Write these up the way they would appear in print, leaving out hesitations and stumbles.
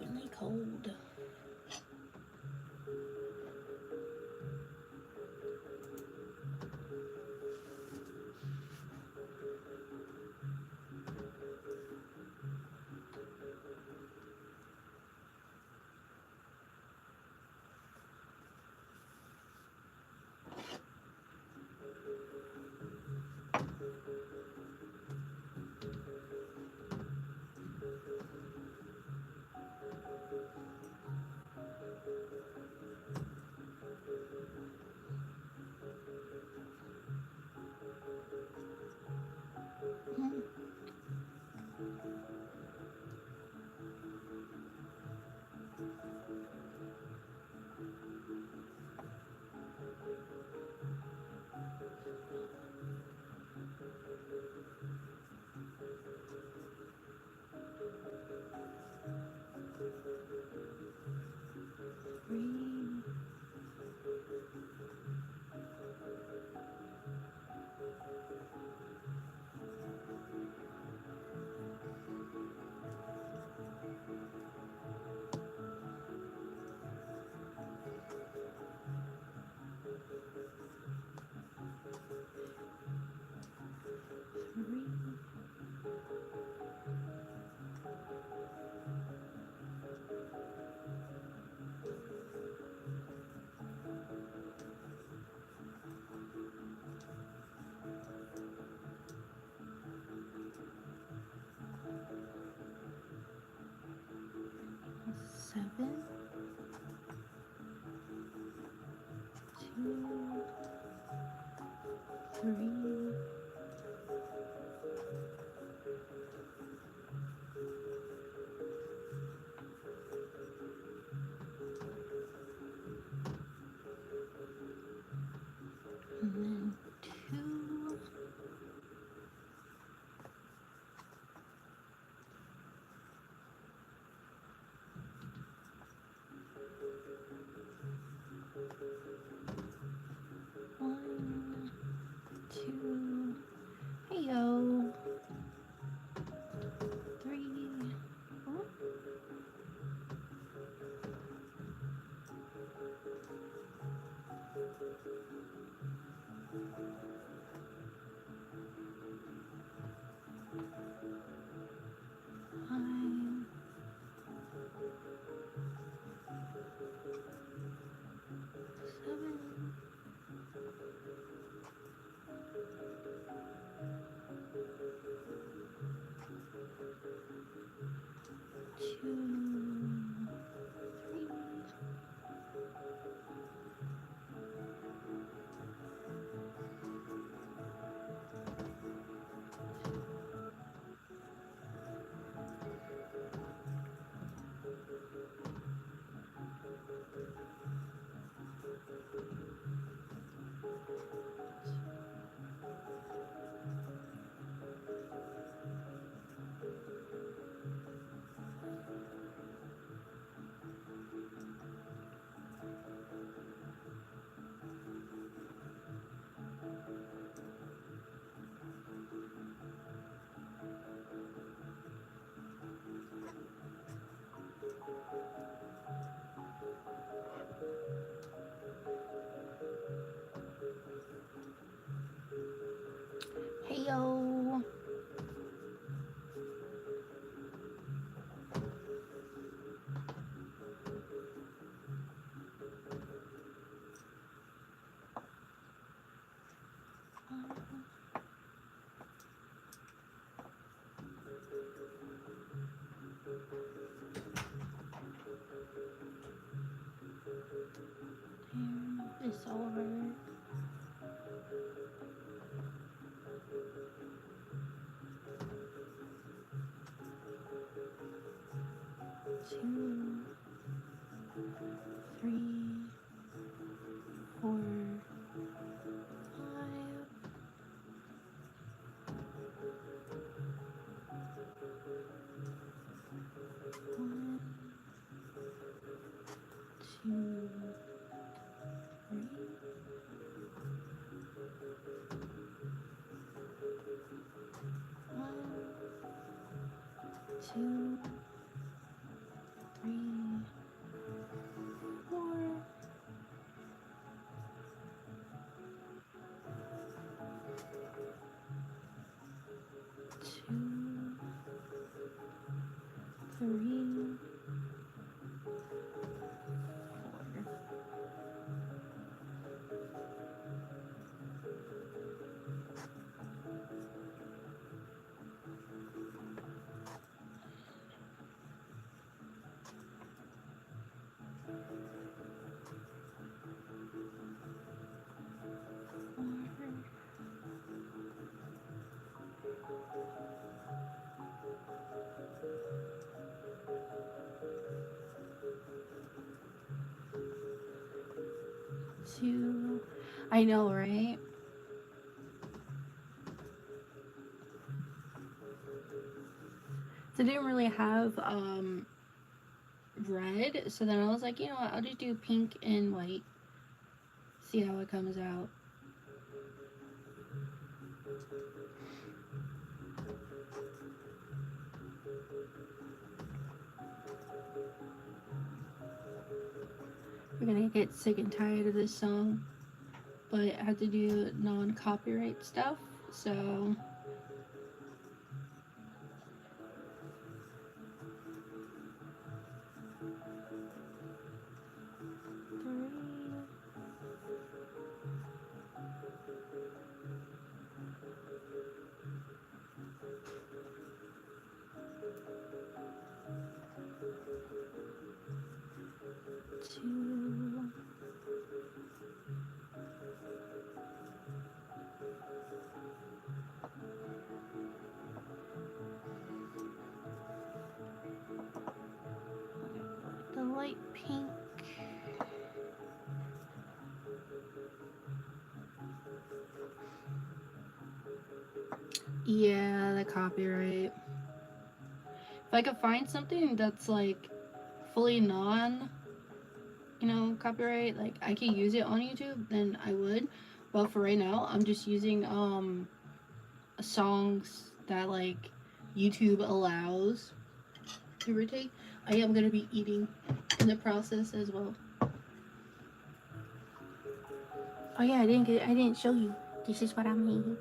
stupidly cold. Breathe. 3. 7. 2. 3. 2. 1, 2. Hey yo. 3. Oh. 5. 7. 2. 3. 嘿呦。Here is over. 2, 3, 4, 5. 1, 2, 3. 1, 2, 3, 4, 2, 3, 4. Two. I know, right? So I didn't really have red, so then I was like, you know what, I'll just do pink and white. See how it comes out. We're gonna get sick and tired of this song, but I had to do non-copyright stuff, so two. The light pink. Yeah, the copyright. If I could find something that's like fully copyright, like I could use it on YouTube, then I would. But for right now, I'm just using songs that like YouTube allows. Give or take. I am gonna be eating in the process as well. Oh yeah, I didn't show you. This is what I made.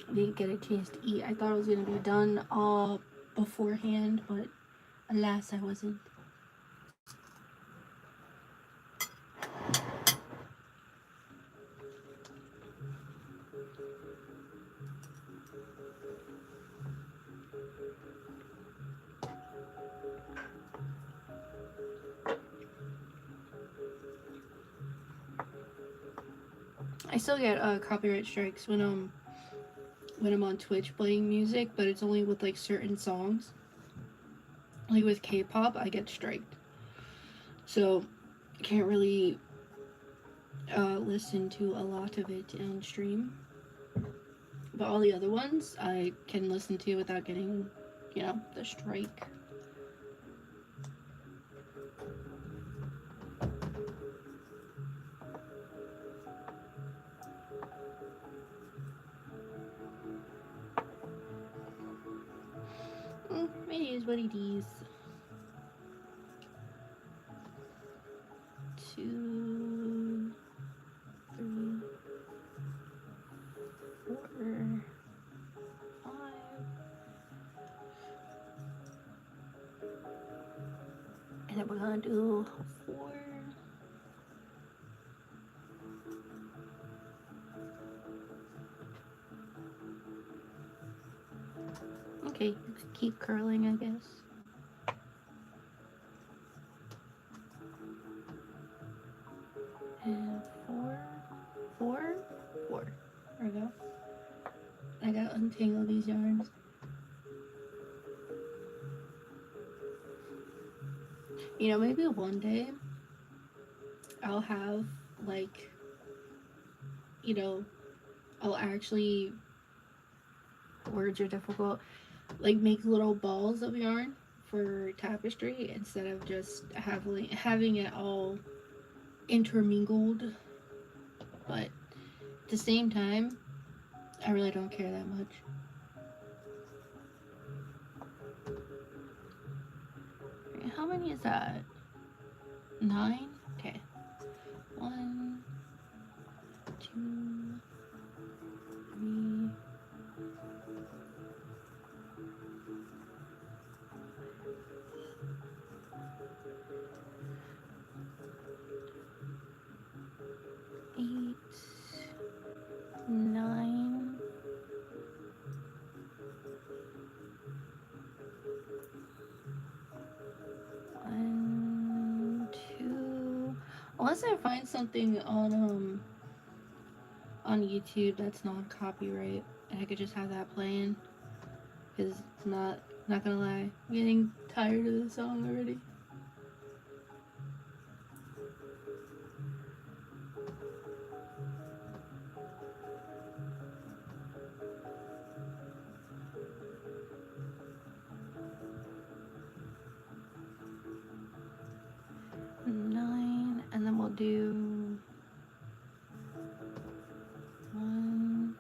I didn't get a chance to eat. I thought it was gonna be done beforehand, but alas, I wasn't. I still get copyright strikes when I'm on Twitch playing music, but it's only with like certain songs. Like with K-pop, I get striked, so I can't really listen to a lot of it on stream. But all the other ones I can listen to without getting, the strike. It is what it is. 2, 3, 4, 5. And then we're gonna do 4. Okay, keep curling, I guess. And 4, 4, 4. There we go. I gotta untangle these yarns. Maybe one day I'll have like, I'll actually, words are difficult, like make little balls of yarn for tapestry instead of just having it all intermingled but at the same time, I really don't care that much. How many is that? 9? Okay. 1, 2, 3. Eight, 9. One, 2. Unless I find something on YouTube that's non-copyright, and I could just have that playing. Cause it's not gonna lie, I'm getting tired of the song already. Nine, and then we'll do 1,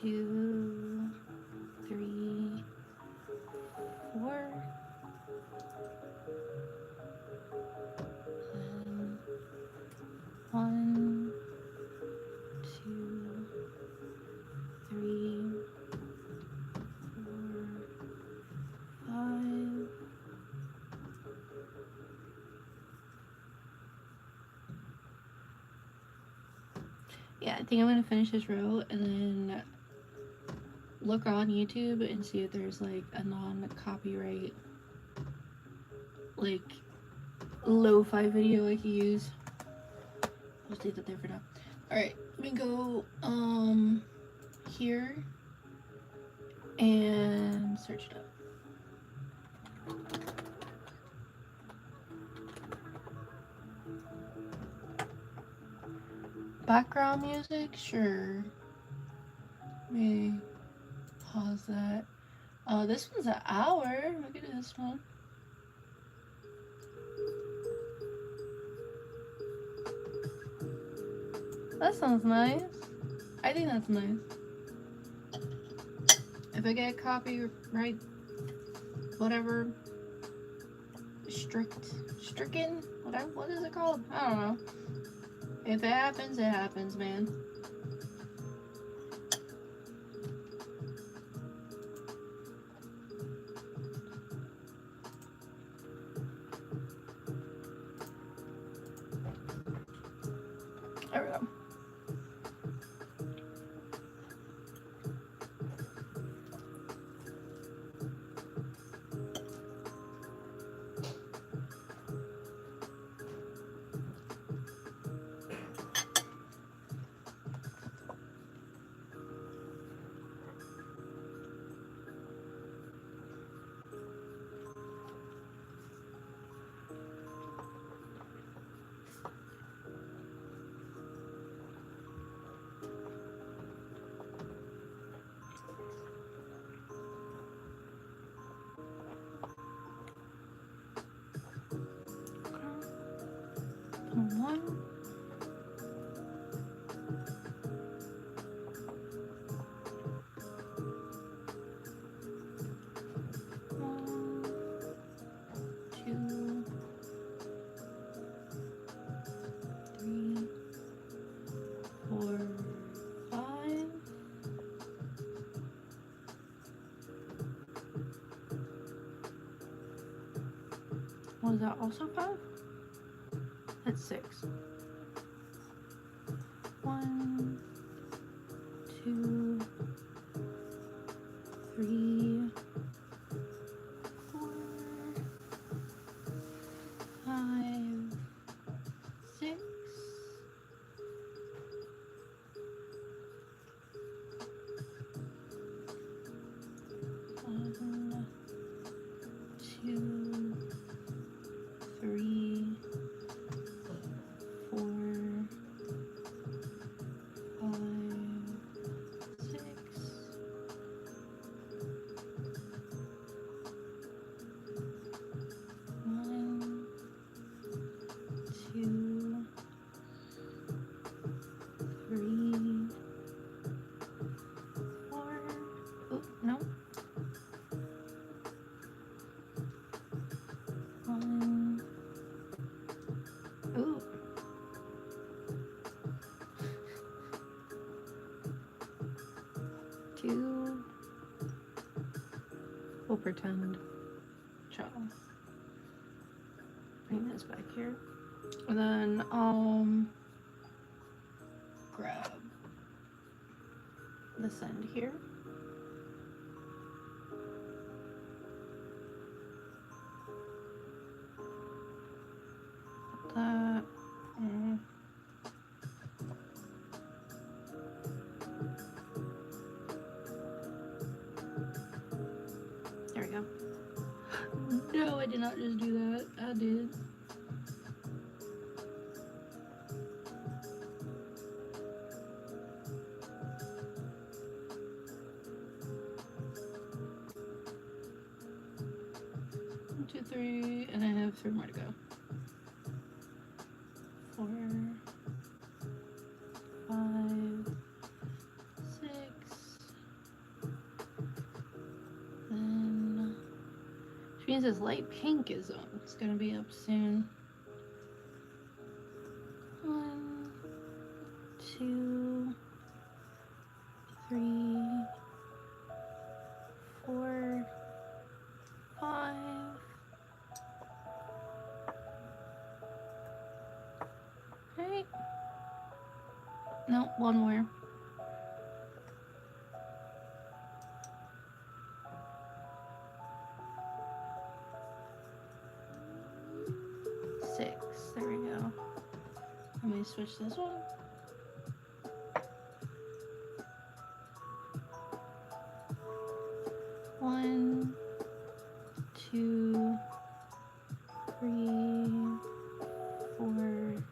2, 3, 4. And 1, 2, 3, 4, 5. Yeah, I think I'm gonna finish this row and then look on YouTube and see if there's like a non-copyright like lo-fi video I can use. I'll just leave that there for now. Alright, we go here and search it up. Background music? Sure. Let me pause that. Oh, this one's an hour. Look at this one. That sounds nice. I think that's nice. If I get copyright, whatever, stricken, whatever, what is it called? I don't know. If it happens, man. There we go. One. Was that also 5? That's 6. 1, 2, 3, 4, 5, 6. 1, 2, 3, 4, 5, 6. 1, 2, 2. We'll pretend. Child. Bring this back here. And then grab this end here. Put that. There we go. No, I did not just do that. I did. One, 2, 3, and I have 3 more to go. 4, 5, 6. Then, which means this light pink is on. It's gonna be up soon. 1, 2, 3, 4, 5. Right? No, one more. Six. There we go. Let me switch this one. One, 2, 3, 4,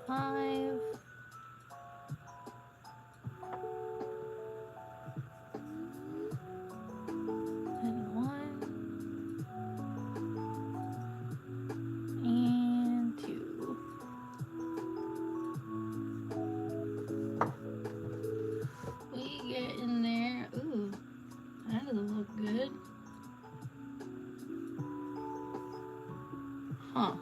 5. And 1. And 2. We get in there. Ooh, that doesn't look good. Huh.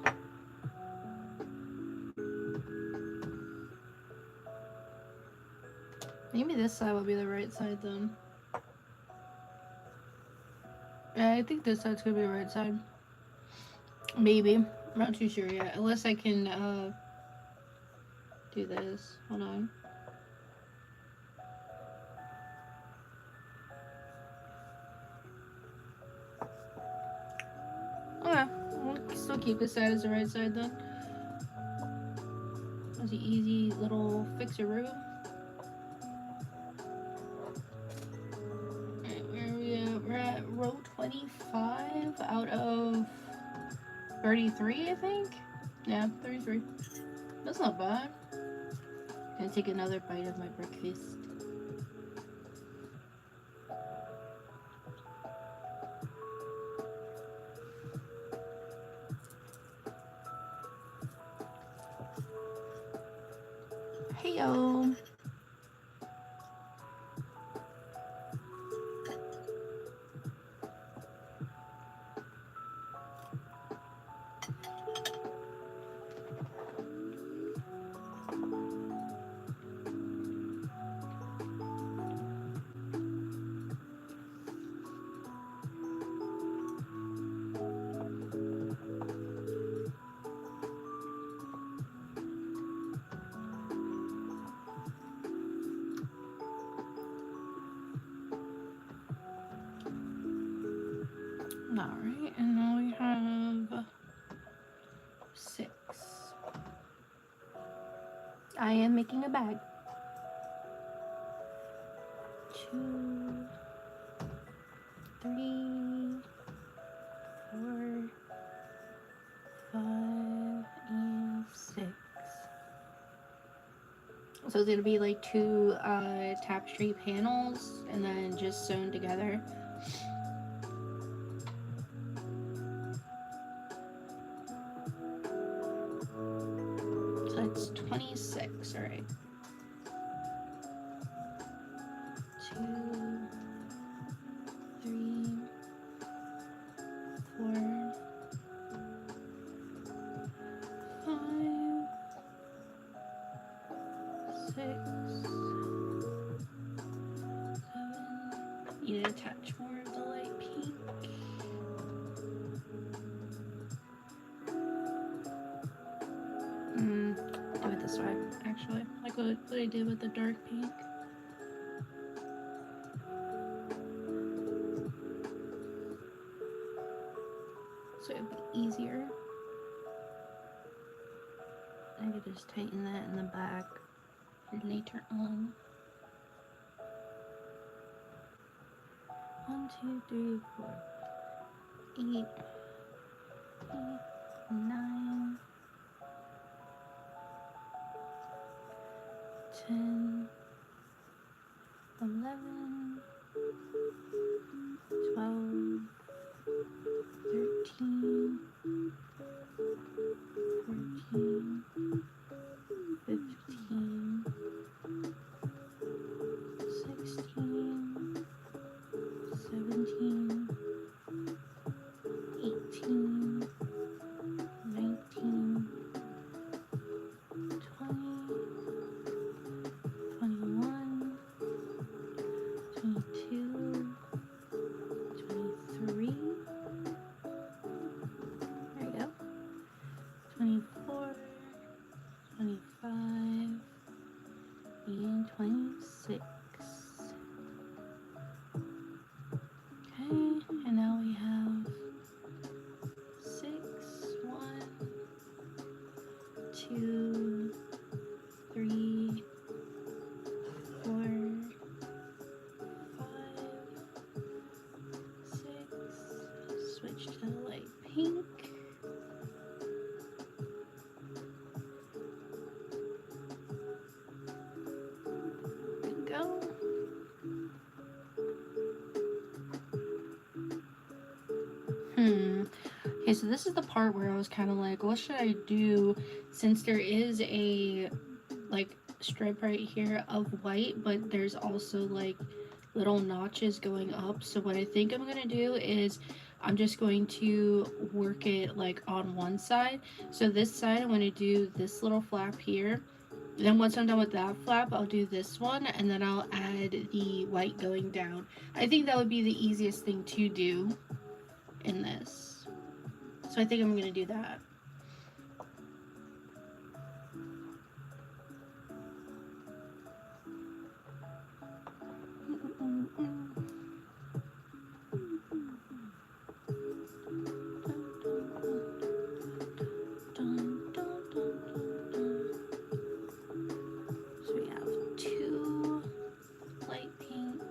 Maybe this side will be the right side then. Yeah, I think this side's gonna be the right side. Maybe. I'm not too sure yet. Unless I can do this. Hold on. Okay. We'll still keep this side as the right side then. That's an easy little fixer-oo. Alright, where are we at? We're at row 25 out of 33, I think? Yeah, 33. That's not bad. Gonna take another bite of my breakfast. Heyo. Alright, and now we have 6. I am making a bag. 2, 3, 4, 5, and 6. So it's gonna be like 2 tapestry panels and then just sewn together. So it's 26, alright. 2, 3, 4, 5, 6, 7, attach more of the light pink. Do it this way, actually, like what I did with the dark pink. So it'd be easier. I could just tighten that in the back later on. 1, 2, 3, 4, 8, 9, 10, 11, 12, 13, 14, 15, 16, 17, 18, 19, 20, 21, 22, 23, there you go, 24, 25, and 26. Okay, and now we have 6, 1, 2, 3, 4, 5, 6. Switch to the light pink. There we go. Okay, so this is the part where I was kind of like, what should I do, since there is a like strip right here of white, but there's also like little notches going up. So what I think I'm gonna do is I'm just going to work it like on one side. So this side I'm going to do this little flap here. Then once I'm done with that flap, I'll do this one, and then I'll add the white going down. I think that would be the easiest thing to do in this. So I think I'm gonna do that. So we have 2 light pink.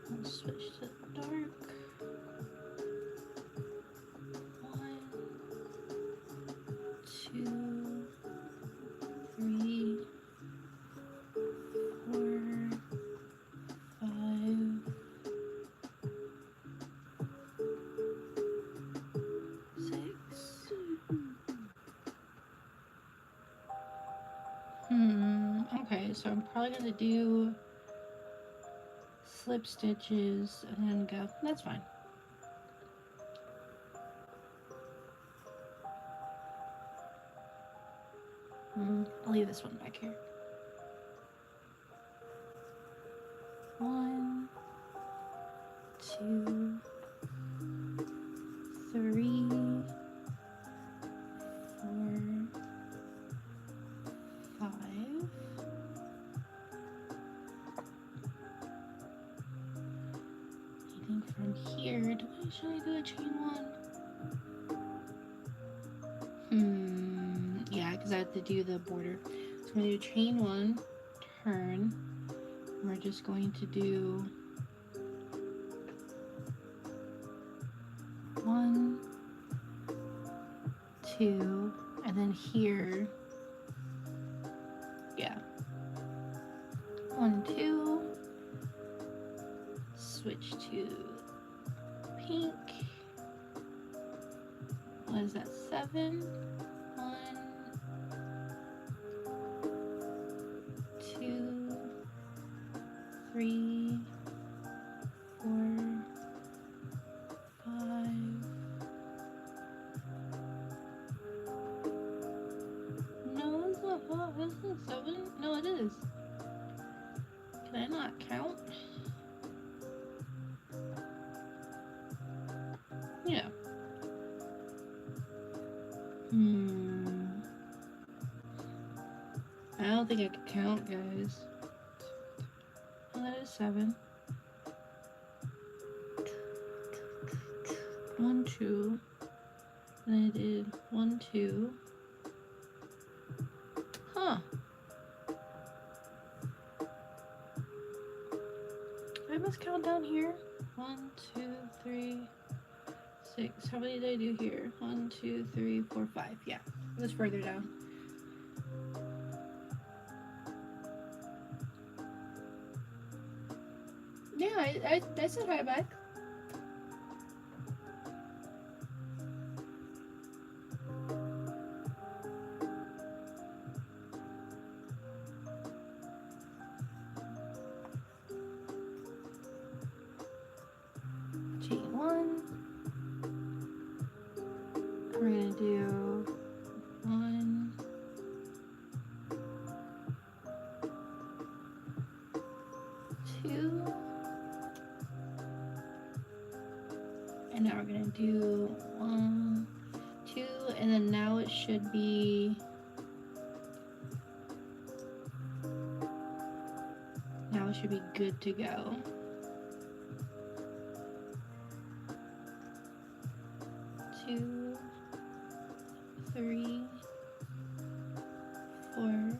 I'll switch to the dark. 1, 2, 3, 4, 5, 6. Okay, so I'm probably gonna do slip stitches and then go. That's fine. I'll leave this one back here. 1, 2, 3, 4, 5. I think from here, should I do a chain 1? Yeah, because I have to do the border. So I'm going to do chain 1, turn. We're just going to do 1, 2, and then here, yeah, 1, 2, switch to pink. What is that, 7? 1, 2, 3, 4, 5. No, that's not 5. Isn't it 7? No, it is. that not count? Yeah. I don't think I can count, guys. Oh, that is 7. 1, 2. And I did 1, 2. Huh. I must count down here. 1, 2, 3, 6. How many did I do here? 1, 2, 3, 4, 5. Yeah, it was further down. Yeah, I said hi back. G1. We're gonna do 1, 2, and now we're gonna do 1, 2, and then now it should be good to go. Two, 3, 4,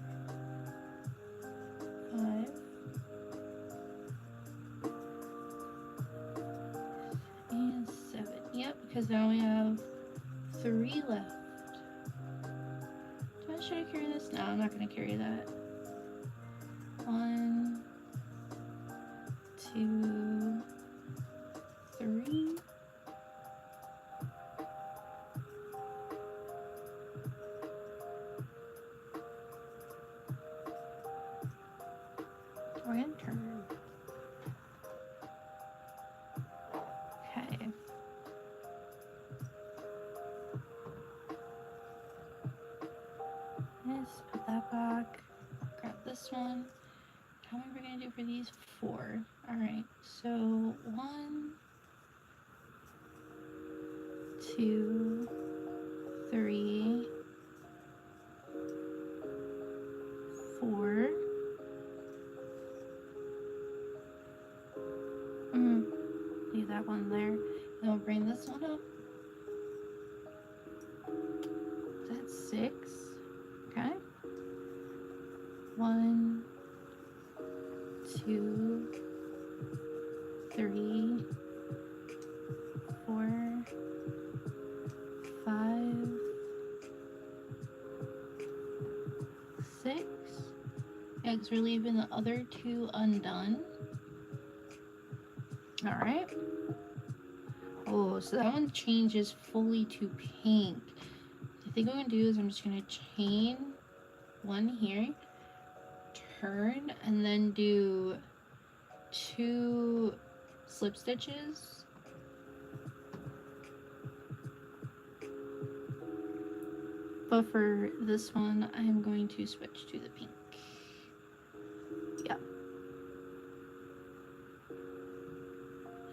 5, and 7. Yep, because now we have 3 left. Should I carry this? No, I'm not going to carry that. 1, 2, 3. And turn. Okay. This, put that back. Grab this one. How many are we going to do for these? 4. Alright, so 1, 2, 3, 4. Leave that one there. Then we'll bring this one up. That's 6. Okay. 1, 2, 3, 4, 5, 6. Eggs, we're leaving the other 2 undone. Alright. Oh, so that one changes fully to pink. I think what I'm going to do is I'm just going to chain 1 here, turn, and then do 2 slip stitches. But for this one, I'm going to switch to the pink. Yep.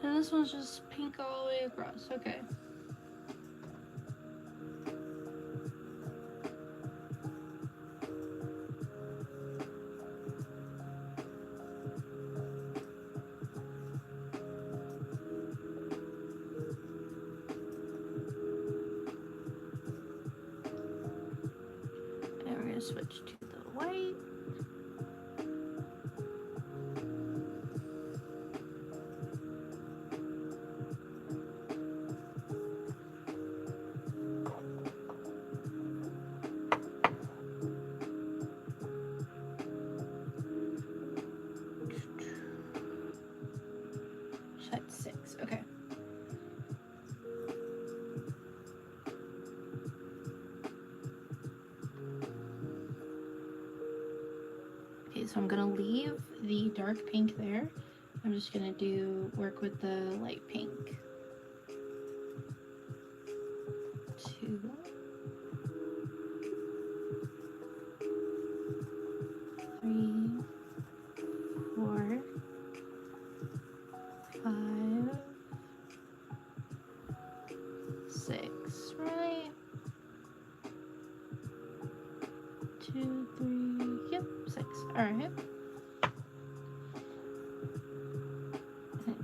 And this one's just pink all the way across. Okay. And we're going to switch to the white. That's 6. Okay. Okay, so I'm gonna leave the dark pink there. I'm just gonna work with the light pink. 2, 3, 4, Alright.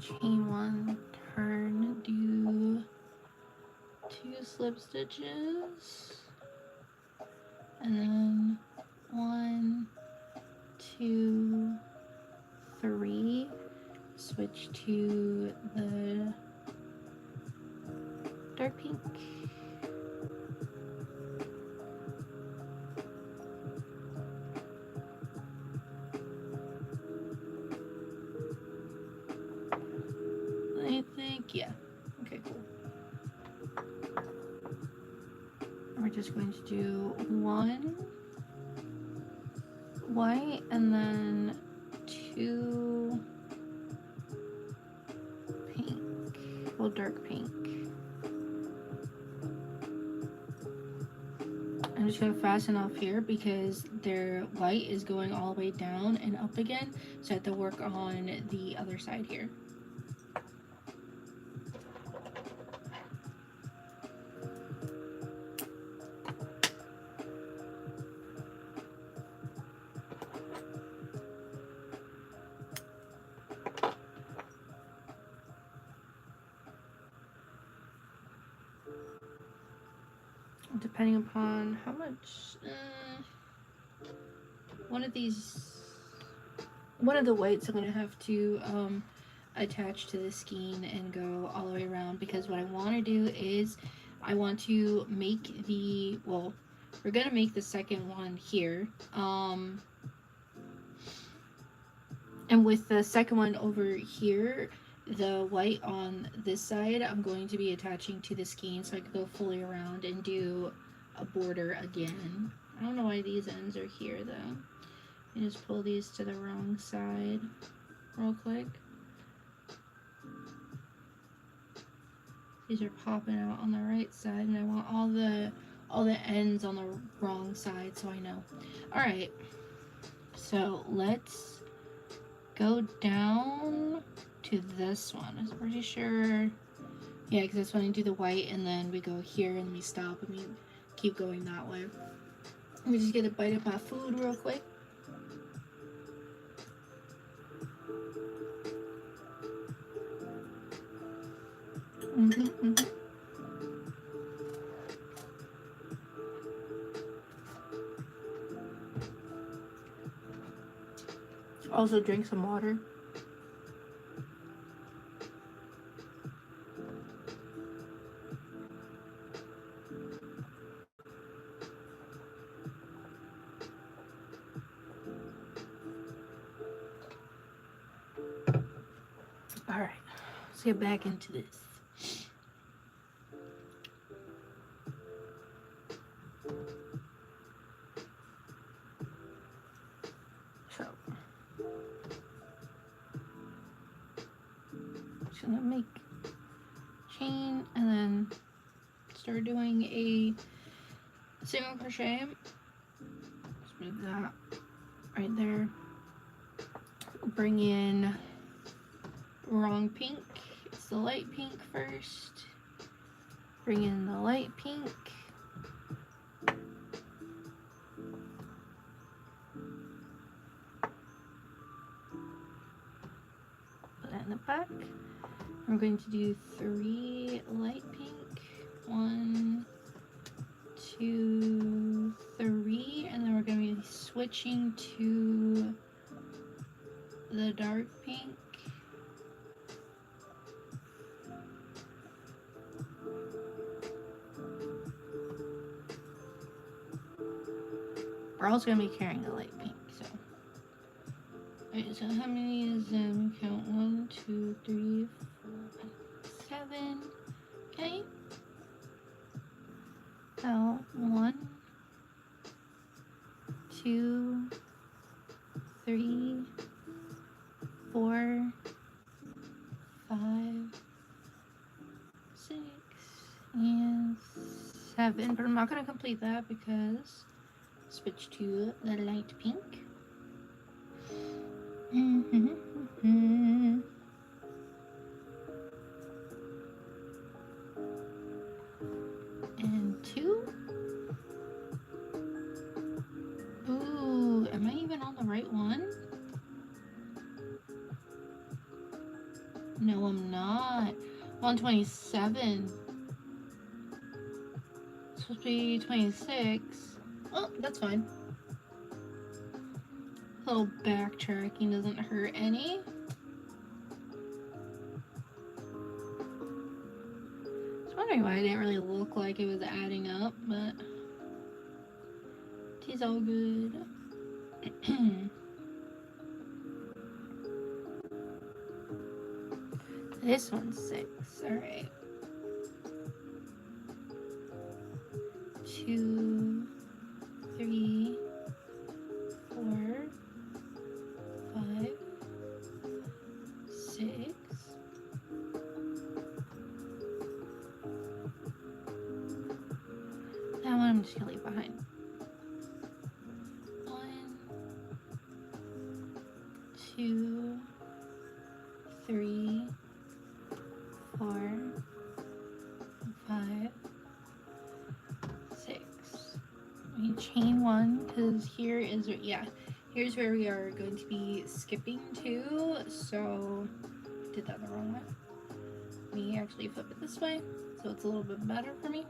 Chain 1, turn, do 2 slip stitches, and then 1, 2, 3, switch to the dark pink. I think, yeah. Okay, cool. We're just going to do 1 white and then 2 pink. Well, dark pink. I'm just going to fasten off here because their white is going all the way down and up again, so I have to work on the other side here. Depending upon how much, one of the whites I'm gonna have to attach to the skein and go all the way around, because what I want to do is I want to make we're gonna make the second one here, and with the second one over here, the white on this side, I'm going to be attaching to the skein so I can go fully around and do a border again. I don't know why these ends are here though. You just pull these to the wrong side real quick. These are popping out on the right side, and I want all the ends on the wrong side, so I know. All right, so let's go down to this one. I'm pretty sure, yeah, because that's when I do the white, and then we go here and we stop and we keep going that way. Let me just get a bite of my food real quick. Also drink some water. All right, let's get back into this. So, just gonna make chain and then start doing a single crochet. Just move that right there. Bring in wrong pink. It's the light pink first. Bring in the light pink. Put that in the back. I'm going to do 3 light pink. 1, 2, 3, and then we're going to be switching to the dark pink. We're also going to be carrying the light pink, so. Alright, so how many is them? Count 1, 2, 3, 4, 5, 7. Okay. So 1, 2, 3, 4, 5, 6, and 7. But I'm not going to complete that because switch to the light pink. And 2. Ooh, am I even on the right one? 127. It's supposed to be 26. Oh, that's fine. A little backtracking doesn't hurt any. I was wondering why it didn't really look like it was adding up, but it's all good. This one's 6. Alright. 2, 3, 4, 5, 6. That one I'm just gonna leave behind. 1, 2, 3, 4, 5, 6. We chain 1 because here is, yeah, here's where we are going to be skipping to. So I did that the wrong way. We actually flip it this way, so it's a little bit better for me.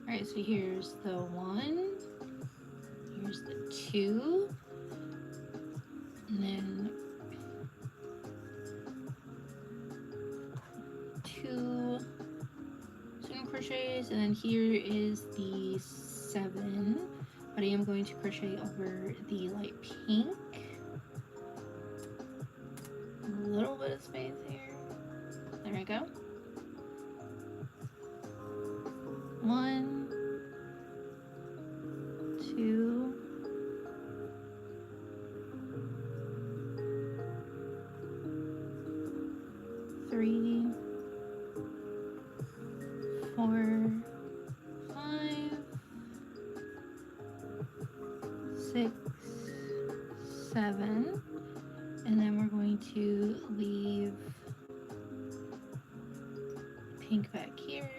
Alright, so here's the 1, here's the 2, and then 2 single crochets, and then here is the 7, but I am going to crochet over the light pink. A little bit of space here. There we go. 1, 2, 3, 4, 5, 6, 7, and then we're going to leave pink back here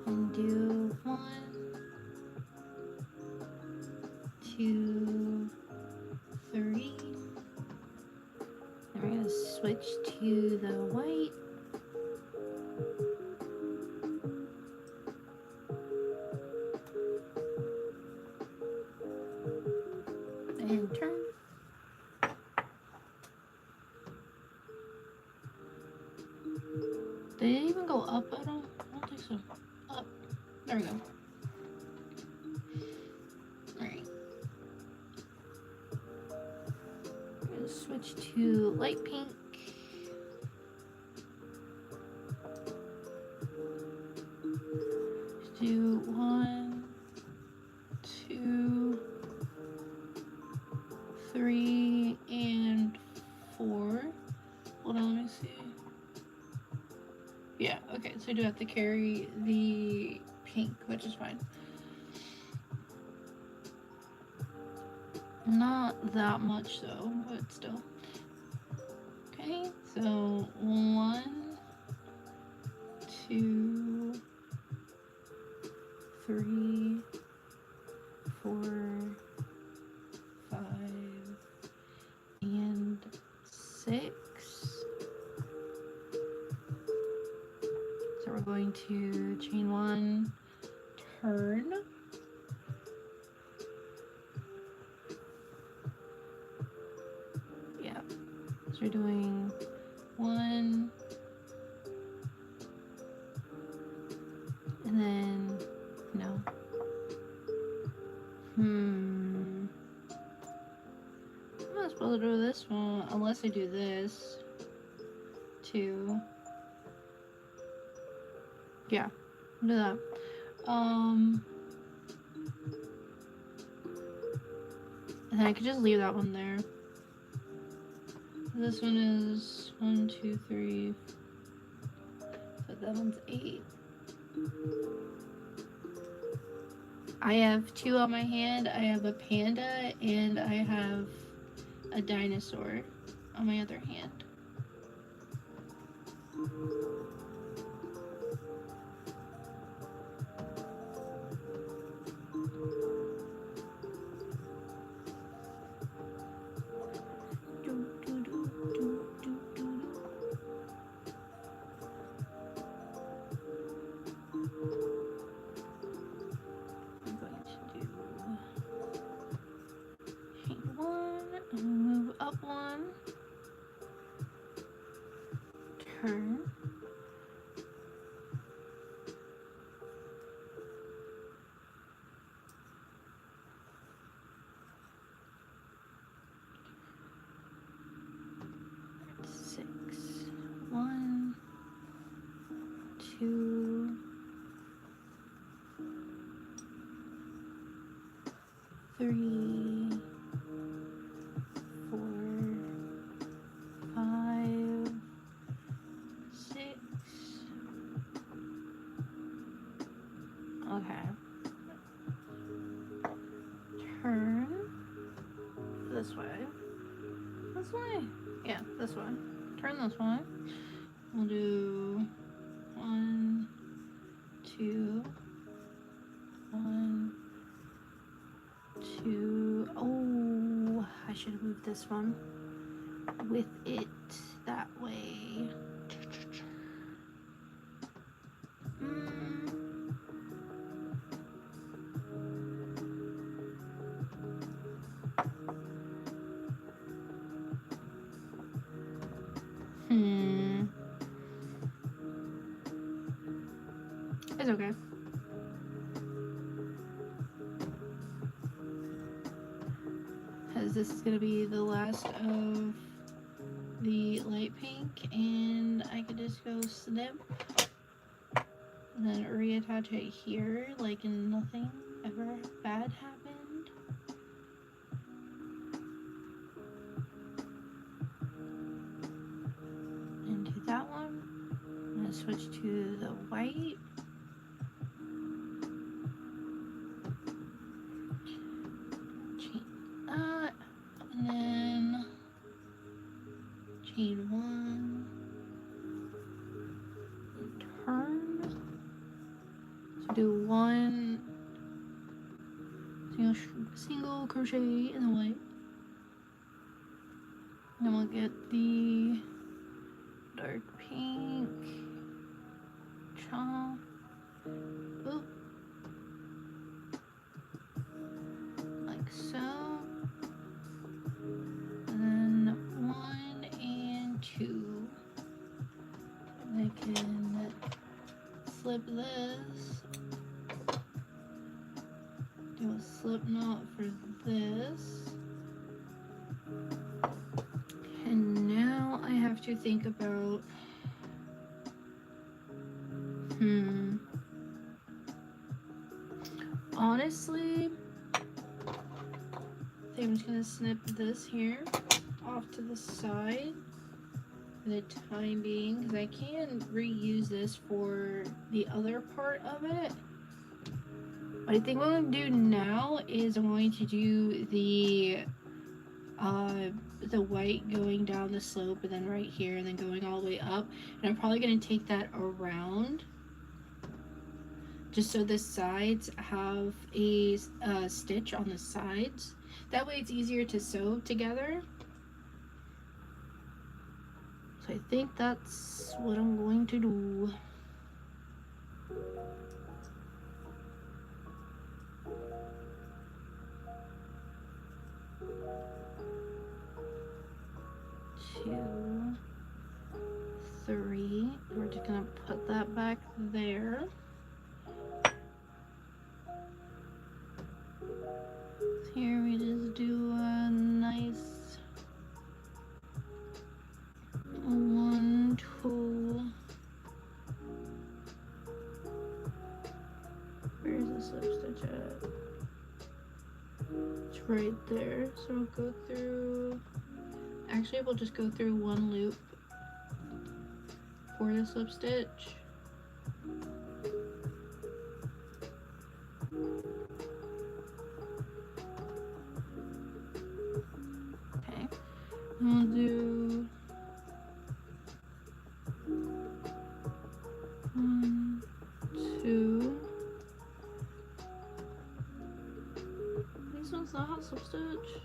and do 1, 2, 3. And we're going to switch to the white. And turn. Did it even go up at all? I don't think so. Up. There we go. Alright. I'm going to switch to light pink. Just do 1, 2, 3, and 4. Hold on, let me see. Yeah, okay, so I do have to carry the pink, which is fine. Not that much though, but still. Okay, so 1, 2, 3, 4, 5, and 6. So we're going to chain 1, turn. Yeah. So we're doing 1, and then no. I'm not supposed to do this one unless I do this too. Yeah, do that. And then I could just leave that one there. This one is 1, 2, 3. So that one's 8. I have 2 on my hand. I have a panda and I have a dinosaur on my other hand. 3, 4, 5, 6. Okay. Turn this way. This way? Yeah, this way. Turn this way. We'll do 1, 2, 1, 2. Oh, I should have moved this one with it that way. It's okay. Because this is going to be the last of the light pink, and I could just go snip and then reattach it here like nothing ever bad happened. And do that one. I'm going to switch to the white. And then chain 1, and turn. So do 1 single crochet in the white. And then we'll get the dark pink. Chop. Oop. Like so. And then 1 and 2. I can slip this. Do a slip knot for this. And now I have to think about honestly, I think I'm just gonna snip this here off to the side for the time being, because I can reuse this for the other part of it. But I think what I'm gonna do now is I'm going to do the white going down the slope and then right here and then going all the way up, and I'm probably going to take that around just so the sides have a stitch on the sides. That way it's easier to sew together. So I think that's what I'm going to do. Two, 3. We're just gonna put that back there. Here we just do a nice 1, 2. Where's the slip stitch at? It's right there. So we'll go through. Actually, we'll just go through 1 loop for the slip stitch. Okay, we'll do 1, 2. This one's not a slip stitch.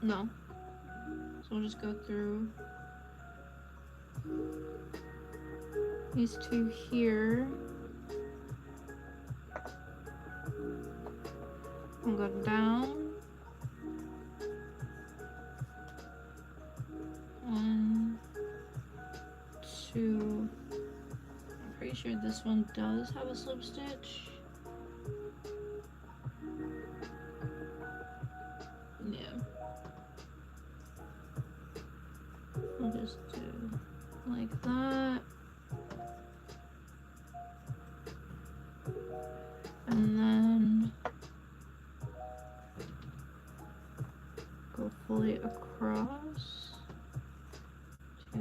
No. So we'll just go through these 2 here. We'll go down. 1, 2. I'm pretty sure this one does have a slip stitch. Yeah. We'll just do like that. And then across 2,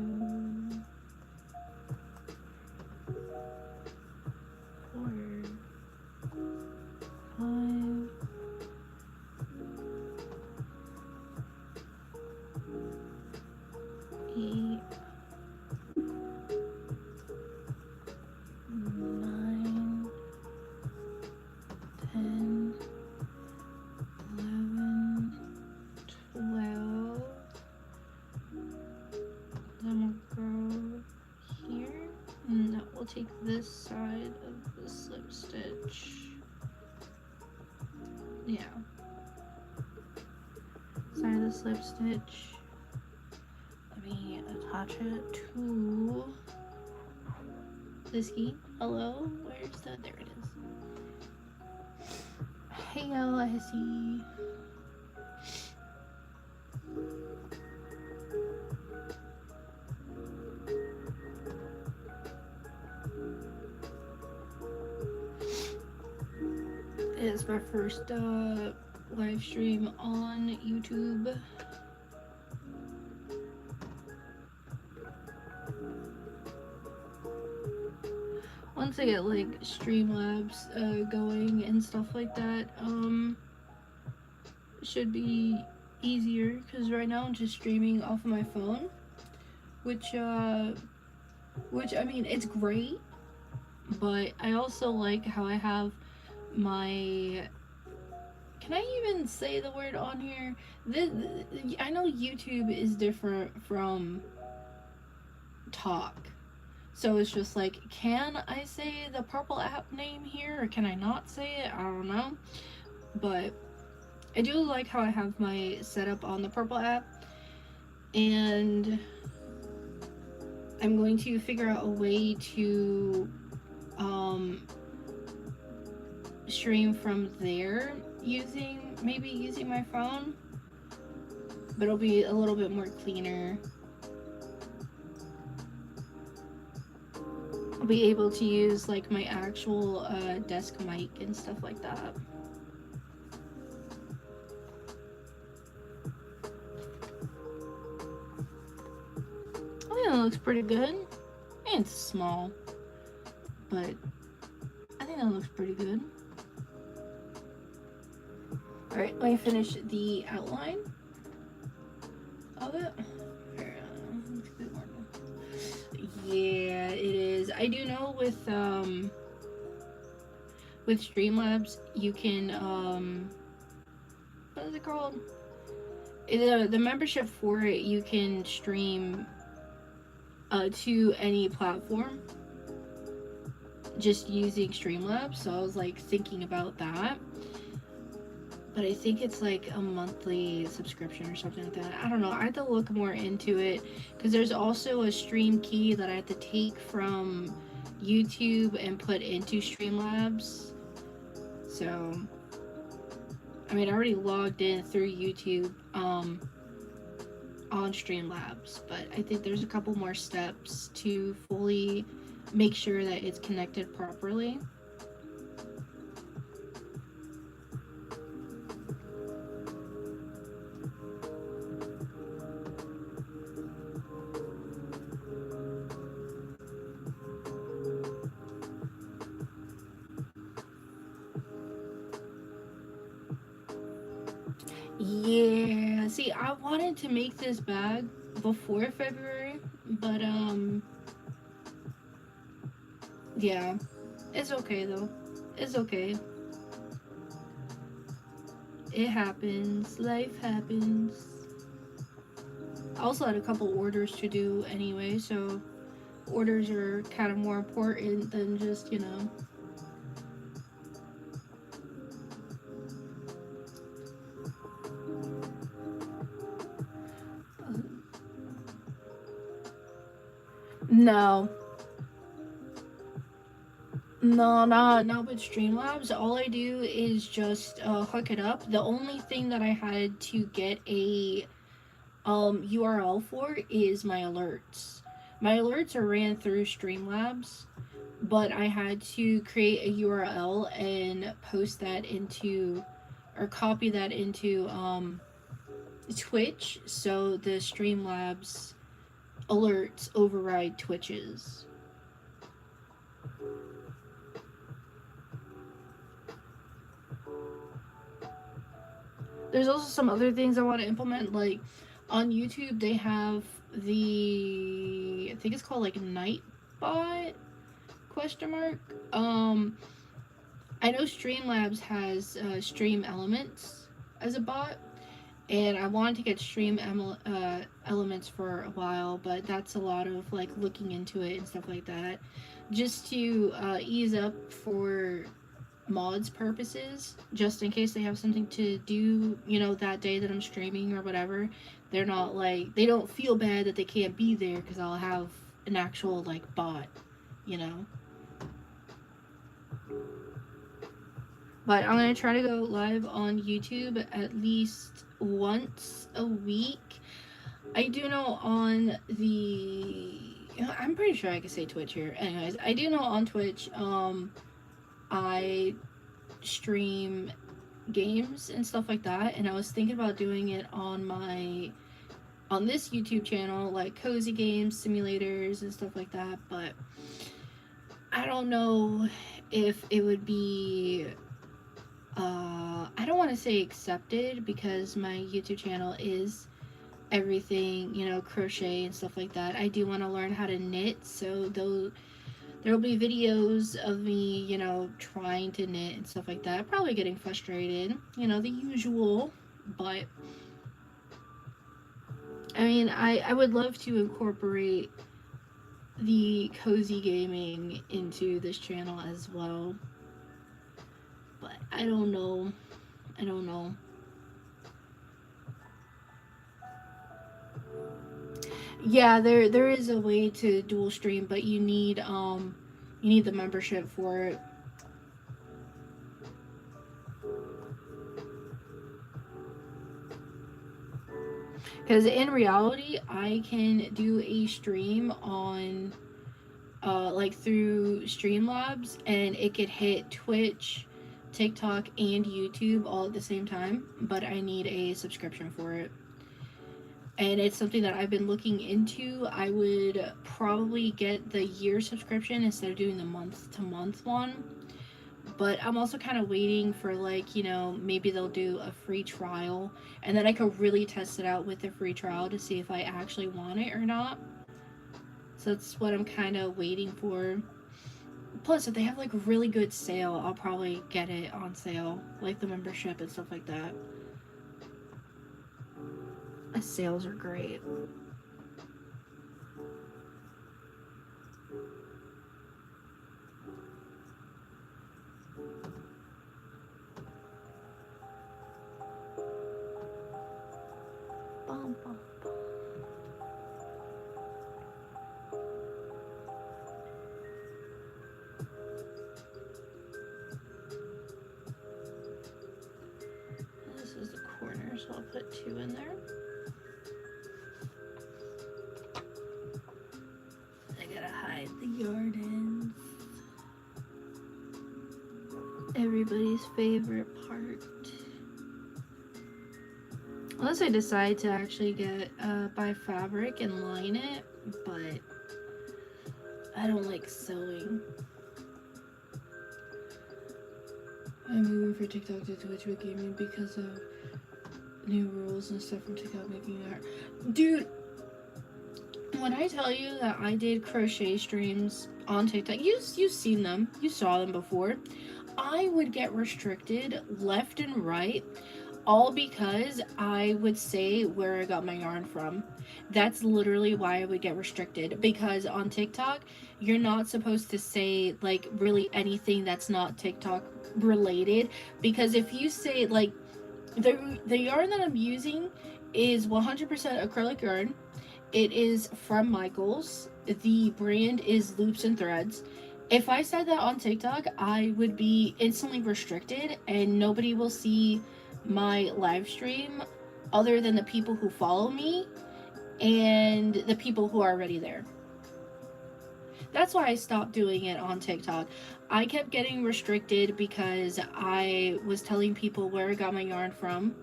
4, 5, 8, 9, 10, 11, 12. Then we'll go here. No, we'll take this side of the slip stitch. Yeah. Side of the slip stitch. Let me attach it to this key. Hello? Where's the... There it is. Hey, Lassie. It's my first live stream on YouTube. Once I get like Streamlabs going and stuff like that, should be easier, because right now I'm just streaming off of my phone, which I mean, it's great, but I also like how I have my... Can I even say the word on here? I know YouTube is different from talk. So it's just like, can I say the purple app name here, or can I not say it? I don't know. But I do like how I have my setup on the purple app. And I'm going to figure out a way to stream from there maybe using my phone. But it'll be a little bit more cleaner. I'll be able to use like my actual desk mic and stuff like that. I think that looks pretty good. And it's small, but I think that looks pretty good. Alright, let me finish the outline of it. Yeah, it is. I do know with Streamlabs, you can, what is it called? The membership for it, you can stream to any platform just using Streamlabs. So I was like thinking about that. But I think it's like a monthly subscription or something like that. I don't know. I have to look more into it, because there's also a stream key that I have to take from YouTube and put into Streamlabs. So, I mean, I already logged in through YouTube on Streamlabs, but I think there's a couple more steps to fully make sure that it's connected properly. Yeah, see, I wanted to make this bag before February, but yeah, it's okay though. It's okay. It happens. Life happens. I also had a couple orders to do anyway, so orders are kind of more important than just, you know. No. No, not with Streamlabs. All I do is just hook it up. The only thing that I had to get a URL for is my alerts. My alerts are ran through Streamlabs, but I had to create a URL and post that into, or copy that into Twitch, so the Streamlabs alerts override Twitch's. There's also some other things I want to implement, like on YouTube they have I think it's called like Nightbot question mark. I know Streamlabs has Stream Elements as a bot, and I wanted to get Elements for a while, but that's a lot of like looking into it and stuff like that, just to ease up for mods purposes, just in case they have something to do, that day that I'm streaming or whatever. They're not like, they don't feel bad that they can't be there because I'll have an actual like bot, you know. But I'm gonna try to go live on YouTube at least once a week. I do know on I'm pretty sure I can say Twitch here. Anyways, I do know on Twitch, I stream games and stuff like that, and I was thinking about doing it on this YouTube channel, like cozy games, simulators, and stuff like that, but I don't know if it would be I don't want to say accepted, because my YouTube channel is everything, crochet and stuff like that. I do want to learn how to knit, so there'll be videos of me, trying to knit and stuff like that. Probably getting frustrated, the usual. But I mean, I would love to incorporate the cozy gaming into this channel as well. But I don't know. Yeah, there is a way to dual stream, but you need the membership for it. Because in reality, I can do a stream on like through Streamlabs, and it could hit Twitch, TikTok, and YouTube all at the same time, but I need a subscription for it. And it's something that I've been looking into. I would probably get the year subscription instead of doing the month-to-month one. But I'm also kind of waiting for, like, maybe they'll do a free trial, and then I could really test it out with the free trial to see if I actually want it or not. So that's what I'm kind of waiting for. Plus, if they have like a really good sale, I'll probably get it on sale, like the membership and stuff like that. The sales are great. Bum, bum, bum. This is the corner, so I'll put 2 in there. I gotta hide the yard ends. Everybody's favorite part. Unless I decide to actually buy fabric and line it, but I don't like sewing. I'm moving for TikTok to Twitch with gaming because of new rules and stuff from TikTok making it hard. Dude, when I tell you that I did crochet streams on TikTok, you've seen them, you saw them before. I would get restricted left and right, all because I would say where I got my yarn from. That's literally why I would get restricted, because on TikTok, you're not supposed to say, like, really anything that's not TikTok related, because if you say, like, the yarn that I'm using is 100% acrylic yarn. It is from Michaels. The brand is Loops and Threads. If I said that on TikTok, I would be instantly restricted, and nobody will see my live stream other than the people who follow me and the people who are already there. That's why I stopped doing it on TikTok. I kept getting restricted because I was telling people where I got my yarn from,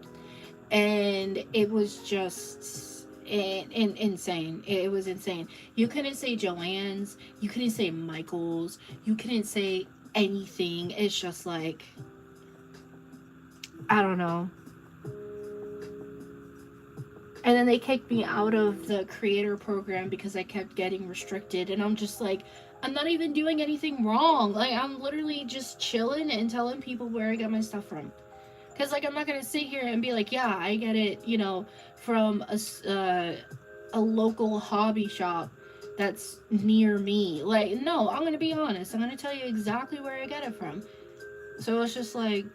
and it was just insane. It was insane. You couldn't say Joanne's, you couldn't say Michael's, you couldn't say anything. It's just like, I don't know. And then they kicked me out of the creator program because I kept getting restricted. And I'm just like, I'm not even doing anything wrong. Like, I'm literally just chilling and telling people where I get my stuff from. Because, like, I'm not going to sit here and be like, yeah, I get it, you know, from a local hobby shop that's near me. Like, no, I'm going to be honest. I'm going to tell you exactly where I get it from. So it's just like,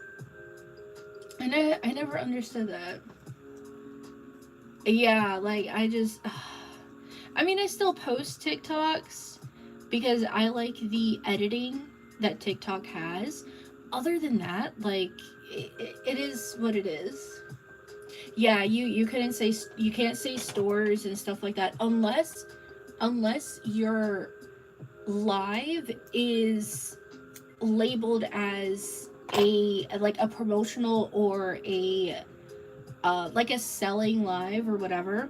I never understood that. Yeah, like, I mean, I still post TikToks because I like the editing that TikTok has. Other than that, like, it is what it is. Yeah, you can't say stores and stuff like that unless your live is labeled as a promotional or a like a selling live or whatever.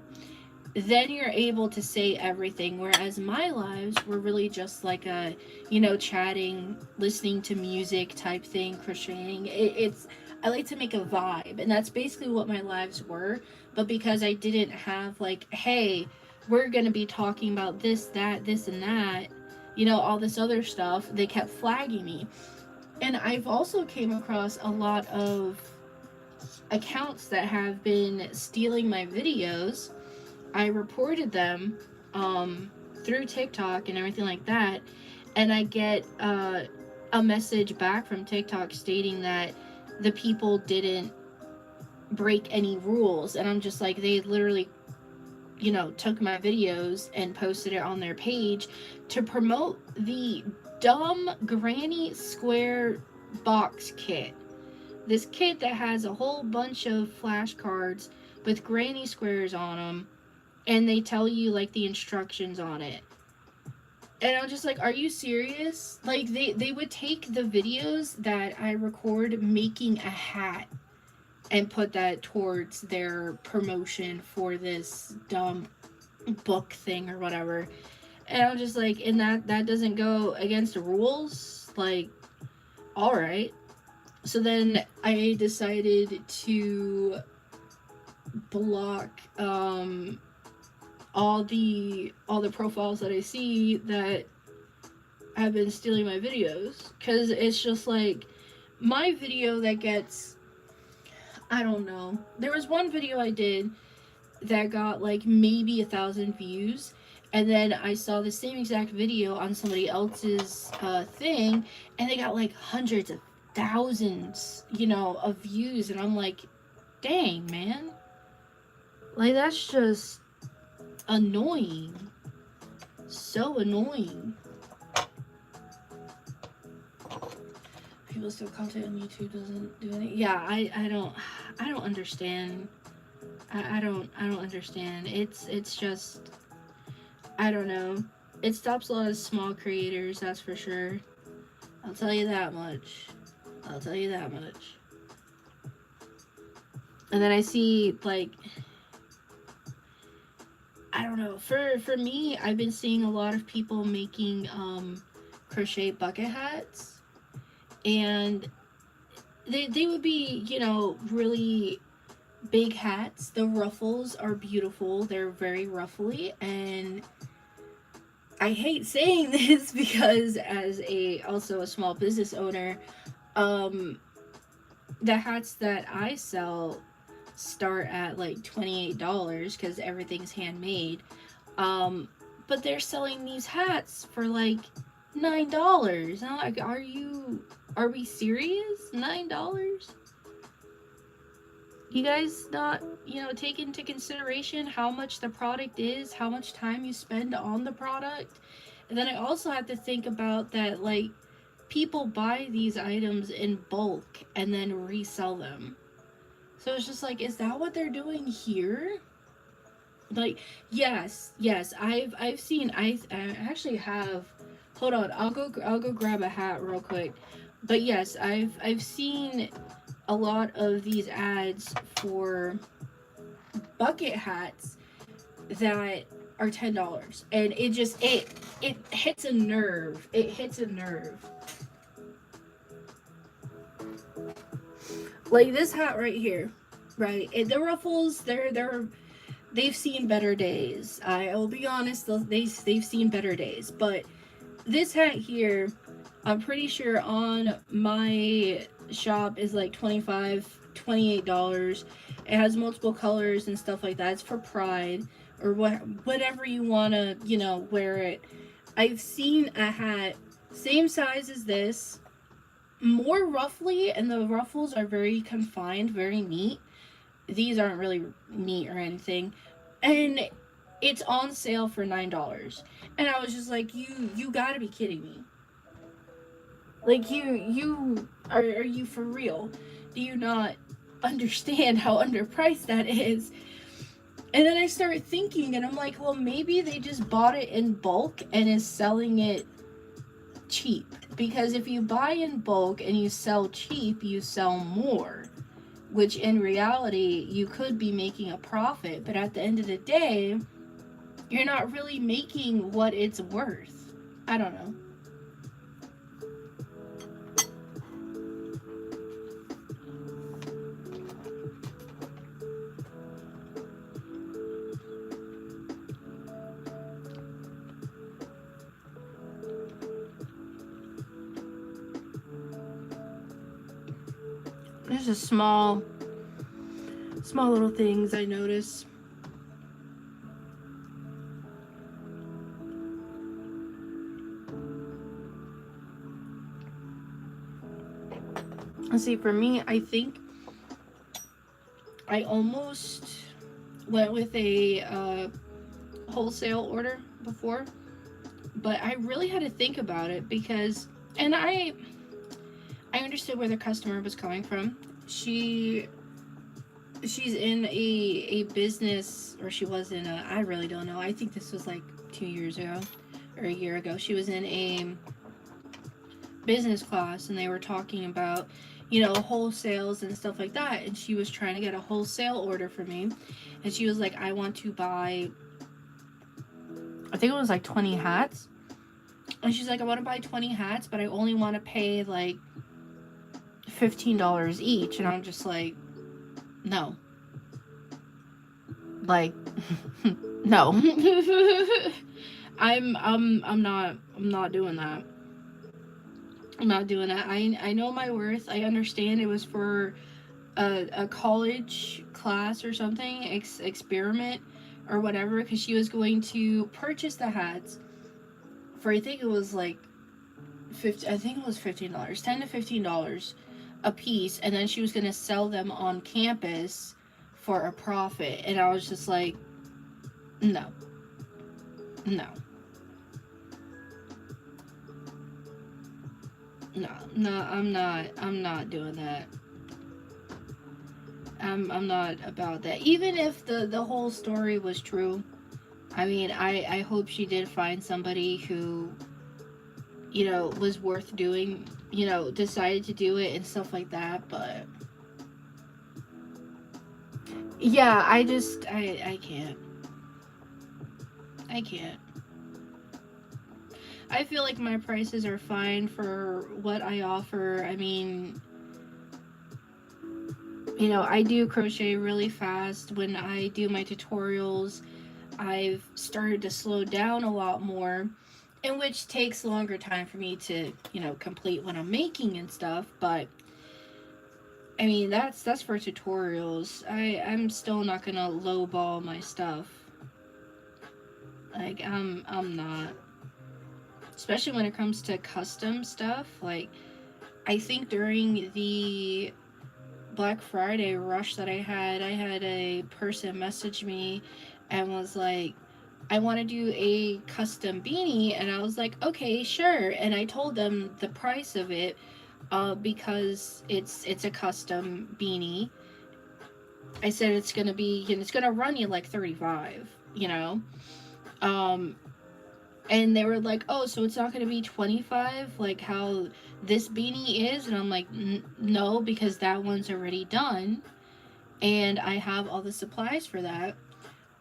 Then you're able to say everything, whereas my lives were really just like a, you know, chatting, listening to music type thing, crocheting. It's I like to make a vibe, and that's basically what my lives were. But because I didn't have like, hey, we're gonna be talking about this, that, this, and that, you know, all this other stuff, they kept flagging me. And I've also came across a lot of accounts that have been stealing my videos. I reported them through TikTok and everything like that, and I get a message back from TikTok stating that the people didn't break any rules, and I'm just like, they literally, you know, took my videos and posted it on their page to promote the dumb granny square box kit. This kit that has a whole bunch of flashcards with granny squares on them, and they tell you like the instructions on it. And I'm just like, are you serious? Like, they would take the videos that I record making a hat and put that towards their promotion for this dumb book thing or whatever. And I'm just like, and that doesn't go against the rules? Like, all right. So then I decided to block all the profiles that I see that have been stealing my videos, because it's just like, my video that gets, I don't know, there was one video I did that got like maybe 1,000 views, and then I saw the same exact video on somebody else's thing, and they got like hundreds of thousands, you know, of views, and I'm like, dang, man, like, that's just annoying. So annoying. People steal content on YouTube, doesn't do anything. Yeah, I don't understand. I don't understand. It's just, I don't know. It stops a lot of small creators, that's for sure. I'll tell you that much. I'll tell you that much. And then I see, like, I don't know. For me, I've been seeing a lot of people making crochet bucket hats, and they would be, you know, really big hats. The ruffles are beautiful. They're very ruffly, and I hate saying this because as also a small business owner, the hats that I sell start at like $28 because everything's handmade. But they're selling these hats for like $9. I'm like, are we serious? $9? You guys not, you know, take into consideration how much the product is, how much time you spend on the product? And then I also have to think about that, like, people buy these items in bulk and then resell them. So it's just like, is that what they're doing here? Like, yes, I've seen, I actually have, hold on, I'll go grab a hat real quick. But yes, I've seen a lot of these ads for bucket hats that are $10, and it hits a nerve. It hits a nerve. Like this hat right here, right? The ruffles, they've seen better days. I will be honest, they've seen better days. But this hat here, I'm pretty sure on my shop is like $28. It has multiple colors and stuff like that. It's for Pride or whatever you want to, wear it. I've seen a hat same size as this, more ruffly, and the ruffles are very confined, very neat. These aren't really neat or anything. And it's on sale for $9. And I was just like, you gotta be kidding me. Like, are you for real? Do you not understand how underpriced that is? And then I started thinking, and I'm like, well, maybe they just bought it in bulk and is selling it cheap. Because if you buy in bulk and you sell cheap, you sell more. Which in reality, you could be making a profit. But at the end of the day, you're not really making what it's worth. I don't know. There's just small little things I notice. Let's see, for me, I think I almost went with a wholesale order before, but I really had to think about it because, and I understood where the customer was coming from. She's in a business, or she was in a, I really don't know. I think this was like 2 years ago or a year ago. She was in a business class, and they were talking about, wholesales and stuff like that. And she was trying to get a wholesale order for me. And she was like, I want to buy, I think it was like 20 hats. And she's like, I want to buy 20 hats, but I only want to pay like $15 each. And I'm just like, no. Like, no. I'm not doing that. I'm not doing that. I know my worth. I understand it was for a college class or something, experiment or whatever, because she was going to purchase the hats for, I think it was like $15, $10 to $15 a piece, and then she was going to sell them on campus for a profit. And I was just like, no, I'm not doing that. I'm not about that. Even if the whole story was true, I mean, I hope she did find somebody who, was worth doing, decided to do it and stuff like that. But yeah, I can't. I can't. I feel like my prices are fine for what I offer. I mean, I do crochet really fast when I do my tutorials. I've started to slow down a lot more, in which takes longer time for me to, complete what I'm making and stuff. But I mean, that's for tutorials. I'm still not gonna lowball my stuff. Like, I'm not. Especially when it comes to custom stuff. Like, I think during the Black Friday rush that I had a person message me and was like, I want to do a custom beanie. And I was like, okay, sure. And I told them the price of it, because it's a custom beanie. I said it's gonna run you like $35, and they were like, oh, so it's not gonna be $25 like how this beanie is? And I'm like, no, because that one's already done. and I have all the supplies for that.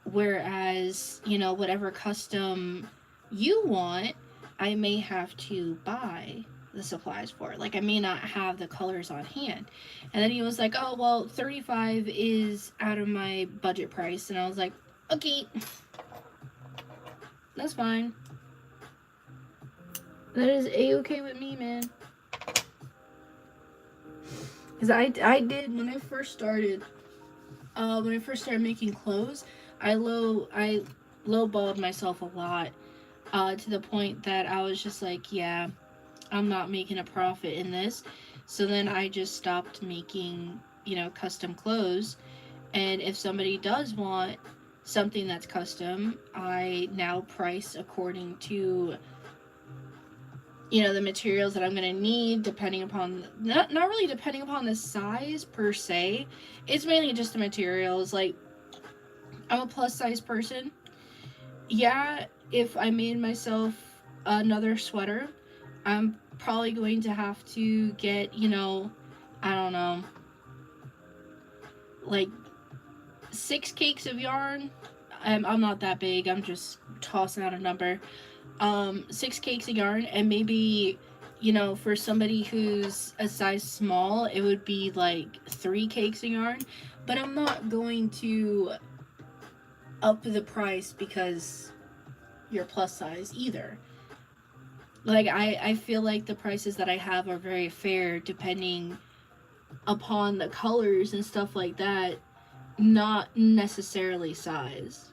Whereas, you know, whatever custom you want, I may have to buy the supplies for it. Like, I may not have the colors on hand. And then he was like, oh, well, 35 is out of my budget price. And I was like, okay, that's fine. That is A-okay with me, man. Because I did, when I first started making clothes, I lowballed myself a lot, to the point that I was just like, yeah, I'm not making a profit in this. So then I just stopped making, you know, custom clothes. And if somebody does want something that's custom, I now price according to, you know, the materials that I'm going to need, depending upon, not really depending upon the size per se. It's mainly just the materials. Like, I'm a plus size person. Yeah, if I made myself another sweater, I'm probably going to have to get, you know, I don't know, like 6 cakes of yarn. I'm not that big. I'm just tossing out a number. 6 cakes of yarn, and maybe, you know, for somebody who's a size small, it would be like 3 cakes of yarn. But I'm not going to up the price because you're plus size either. Like, I feel like the prices that I have are very fair depending upon the colors and stuff like that, not necessarily size.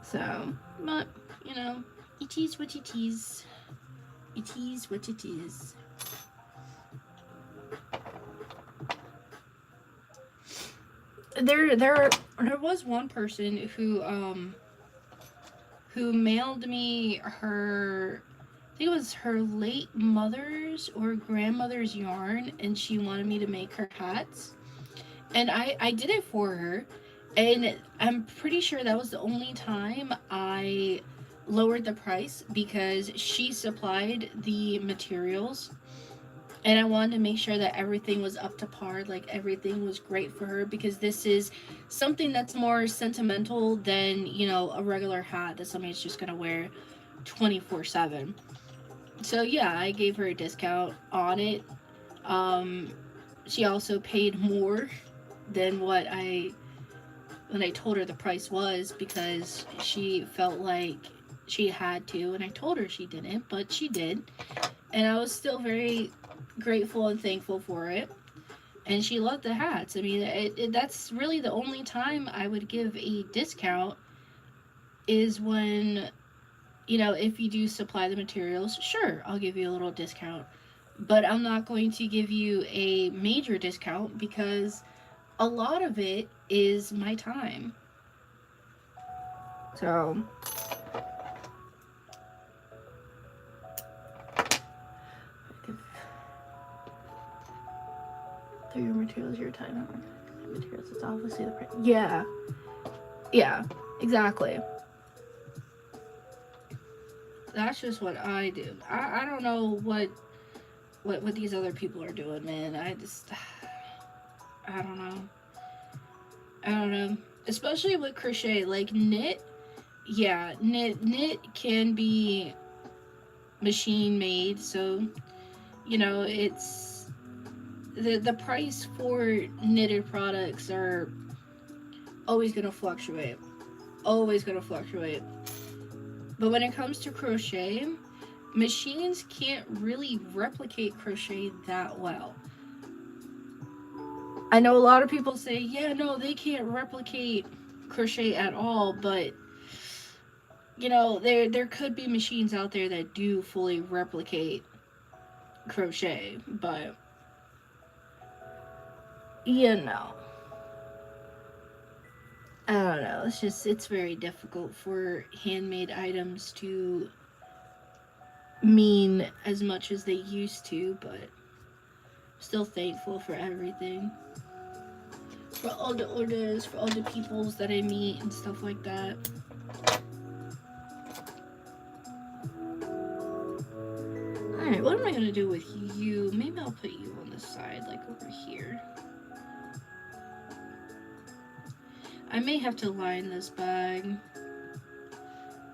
So, but, you know, it is what it is. It is what it is. There was one person who mailed me her, I think it was her late mother's or grandmother's yarn, and she wanted me to make her hats. And I did it for her, and I'm pretty sure that was the only time I lowered the price, because she supplied the materials, and I wanted to make sure that everything was up to par, like everything was great for her, because this is something that's more sentimental than, you know, a regular hat that somebody's just gonna wear 24/7. So yeah, I gave her a discount on it. She also paid more than when I told her the price was, because she felt like she had to, and I told her she didn't, but she did. And I was still very grateful and thankful for it. And she loved the hats. I mean, that's really the only time I would give a discount, is when, you know, if you do supply the materials, sure, I'll give you a little discount. But I'm not going to give you a major discount, because a lot of it is my time. So, through your materials, your time. Materials is obviously the price. Yeah. Yeah, exactly. That's just what I do. I don't know what these other people are doing, man. I don't know. I don't know. Especially with crochet, like knit. Yeah, knit can be machine made, so, you know, it's the price for knitted products are always going to fluctuate. Always going to fluctuate. But when it comes to crochet, machines can't really replicate crochet that well. I know a lot of people say, yeah, no, they can't replicate crochet at all, but, you know, there could be machines out there that do fully replicate crochet, but, you know, I don't know. It's very difficult for handmade items to mean as much as they used to, but still thankful for everything. For all the orders, for all the peoples that I meet and stuff like that. Alright, what am I gonna do with you? Maybe I'll put you on the side, like over here. I may have to line this bag.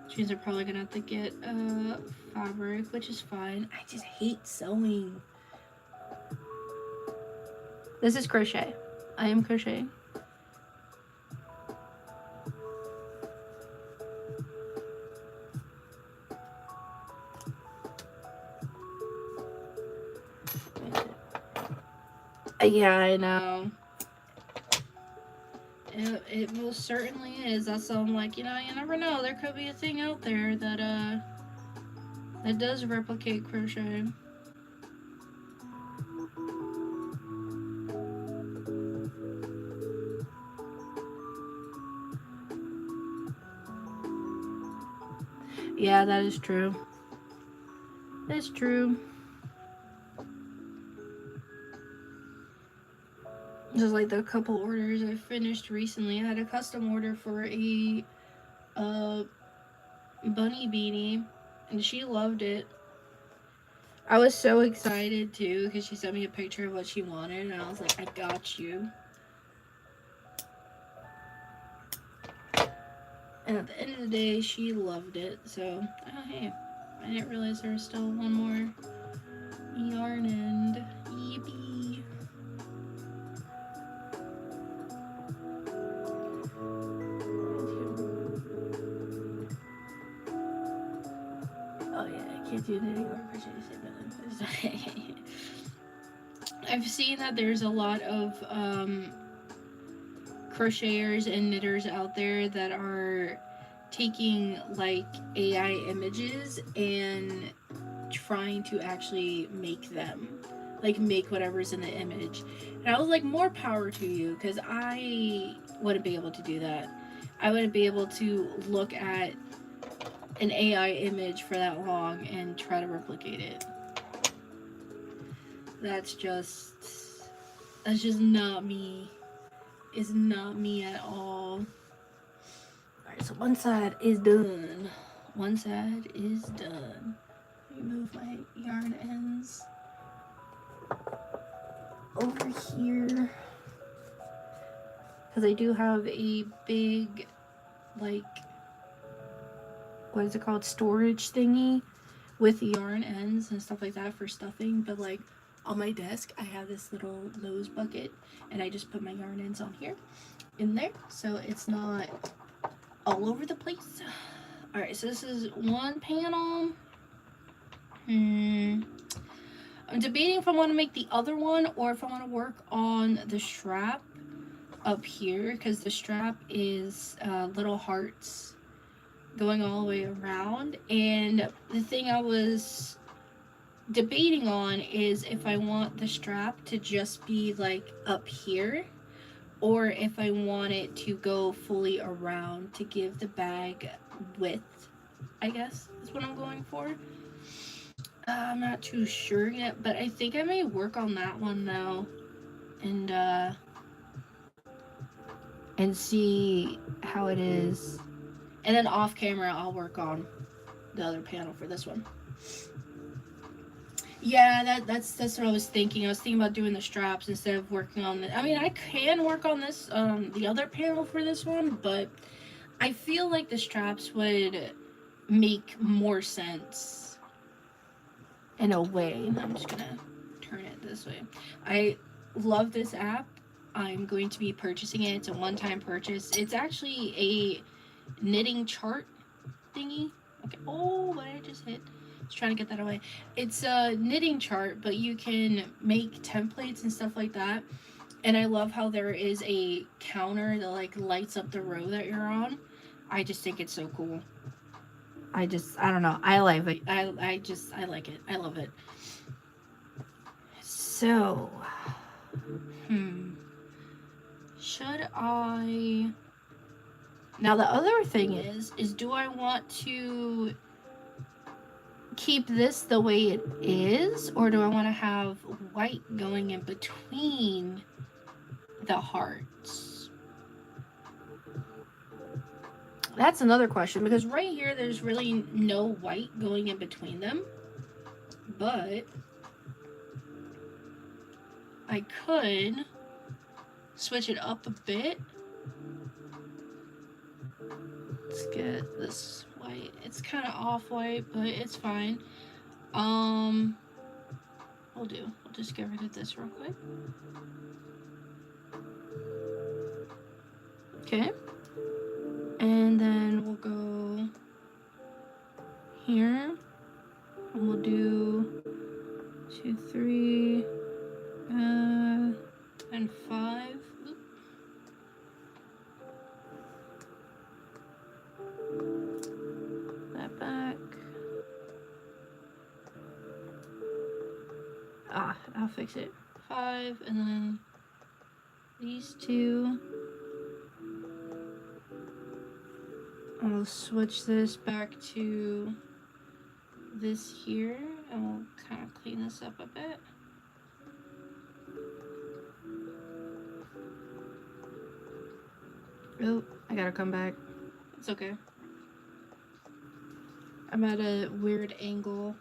Which means I'm probably gonna have to get fabric, which is fine. I just hate sewing. This is crochet. I am crocheting. Yeah, I know. It most certainly is. That's why I'm like, you know, you never know. There could be a thing out there that that does replicate crochet. Yeah, that is true. That's true. Just like the couple orders I finished recently. I had a custom order for a bunny beanie, and she loved it. I was so excited too because she sent me a picture of what she wanted, and I was like, I got you. And at the end of the day, she loved it. So, oh hey, I didn't realize there was still one more yarn end. Yippee. Oh yeah, I can't do knitting or crochet. I've seen that there's a lot of crocheters and knitters out there that are taking like AI images and trying to actually make them, like make whatever's in the image. And I was like, more power to you, because I wouldn't be able to do that. I wouldn't be able to look at an AI image for that long and try to replicate it. That's just not me. It's not me at all. Alright, so one side is done. One side is done. Let me move my yarn ends over here. Because I do have a big, like, what is it called? Storage thingy with yarn ends and stuff like that for stuffing. But, like, on my desk, I have this little Lowe's bucket, and I just put my yarn ends on here, in there, so it's not all over the place. Alright, so this is one panel. I'm debating if I want to make the other one or if I want to work on the strap up here, because the strap is little hearts going all the way around. And the thing I was debating on is if I want the strap to just be like up here, or if I want it to go fully around to give the bag width, I guess is what I'm going for. I'm not too sure yet, but I think I may work on that one now and see how it is. And then off camera, I'll work on the other panel for this one. Yeah, that's what I was thinking. I was thinking about doing the straps instead of working on the... I mean, I can work on this, the other panel for this one, but I feel like the straps would make more sense in a way. I'm just gonna turn it this way. I love this app. I'm going to be purchasing it. It's a one-time purchase. It's actually a knitting chart thingy. Okay. Oh, what did I just hit? Trying to get that away. It's a knitting chart, but you can make templates and stuff like that. And I love how there is a counter that like lights up the row that you're on. I just think it's so cool. I don't know. I like it. I like it. I love it. So, should I... Now the other thing is do I want to keep this the way it is, or do I want to have white going in between the hearts? That's another question, because right here there's really no white going in between them. but I could switch it up a bit. Let's get this white. It's kind of off-white, but it's fine. We'll do. We'll just get rid of this real quick. Okay. And then we'll go here. And we'll do 2, 3, and 5. Oop. That back. I'll fix it. 5, and then these two. I'll switch this back to this here, and we'll kind of clean this up a bit. Oh, I gotta come back. It's okay. I'm at a weird angle.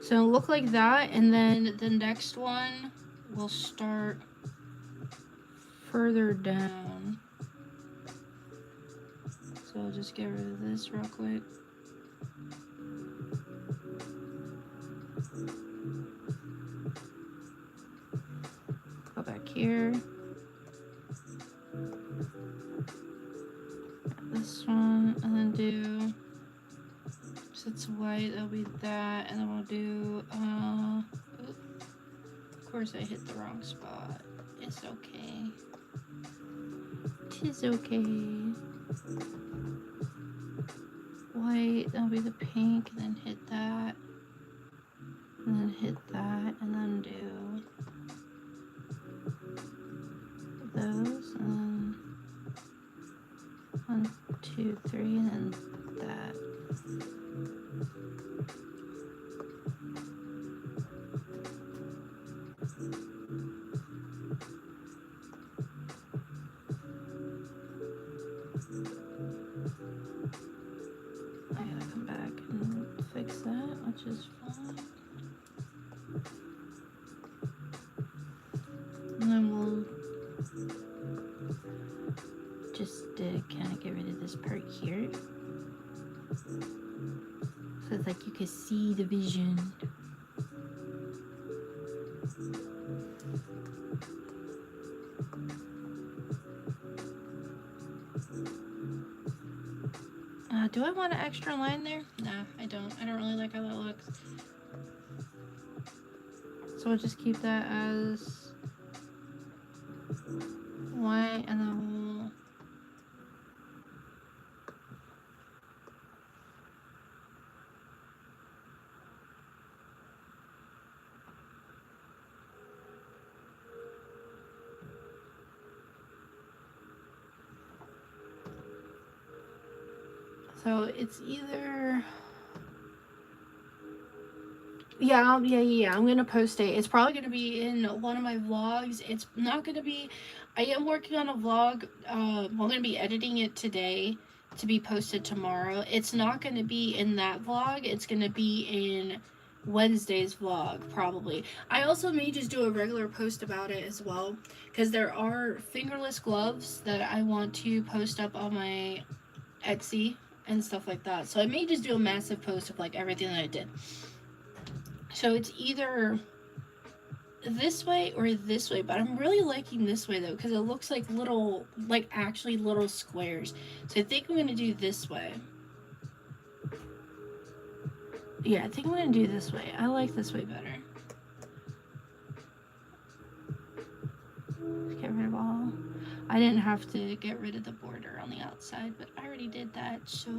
So it'll look like that, and then the next one will start further down. So I'll just get rid of this real quick. Go back here. This one, and then do, so it's white, that'll be that, and then we'll do, of course I hit the wrong spot. It's okay. Tis okay. White, that'll be the pink, and then hit that, and then hit that, and then do those, and then 1, 2, 3, and then that. I gotta come back and fix that, which is fine. And then we'll just kind of get rid of this part here. So it's like you can see the vision. Do I want an extra line there? Nah, I don't. I don't really like how that looks. So we'll just keep that as white, and then we'll so it's either, yeah, I'm gonna post it. It's probably gonna be in one of my vlogs. It's not gonna be, I am working on a vlog. I'm gonna be editing it today to be posted tomorrow. It's not gonna be in that vlog. It's gonna be in Wednesday's vlog, probably. I also may just do a regular post about it as well, because there are fingerless gloves that I want to post up on my Etsy and stuff like that. So I may just do a massive post of like everything that I did. So it's either this way or this way, but I'm really liking this way though, because it looks like little, like actually little squares. So I think I'm gonna do this way. Yeah, I think I'm gonna do this way. I like this way better. Let's get rid of all. I didn't have to get rid of the border on the outside, but I already did that, so.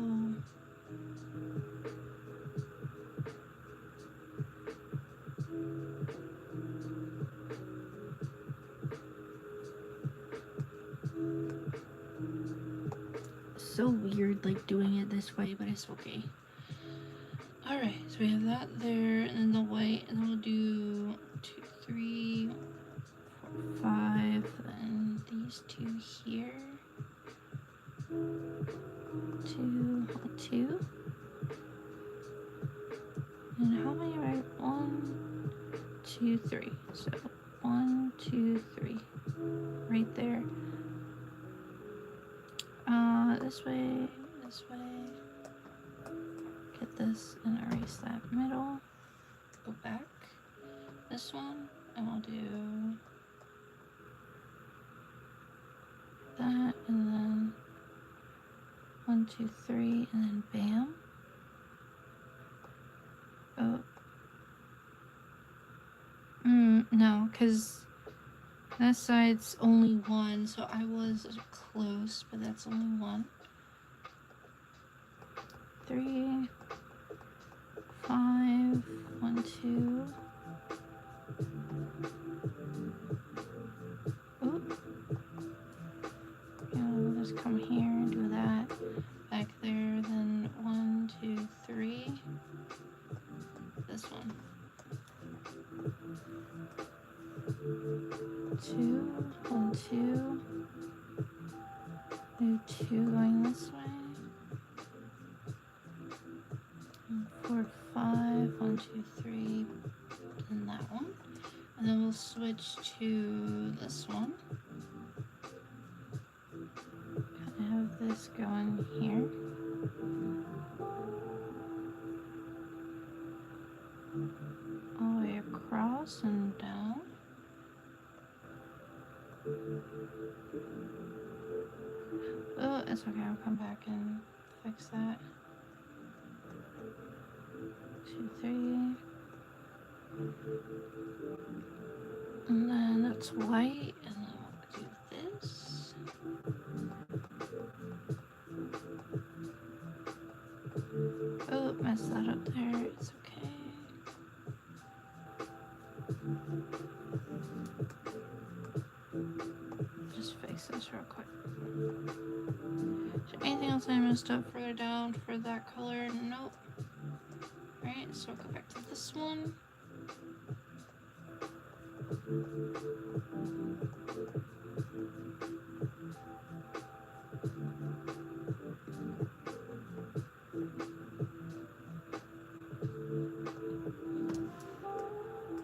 So weird, like doing it this way, but it's okay. Alright, so we have that there, and then the white, and then we'll do 2, 3, 4, 5, and these two here. 2, 2. how many right? 1, 2, 3. So 1, 2, 3. Right there. This way, this way. Get this and erase that middle. Go back. This one, and we'll do that, and then 1, 2, 3, and then bam. Oh. No, because that side's only 1, so I was close, but that's only 1. 3, 5, 1, 2. Oop. Yeah, we'll just come here and do that. Back there, then 1, 2, 3. This one. 2, 1, 2. Do 2 going this way. 4, 5, 1, 2, 3, and that one. And then we'll switch to this one. I have this going here. All the way across and down. Oh, it's okay, I'll come back and fix that. 2, 3. And then that's white, and then we'll do this. Oh, messed that up there, it's okay. Just fix this real quick. Is there anything else I messed up further down for that color? Nope. Alright, so I'll go back to this one.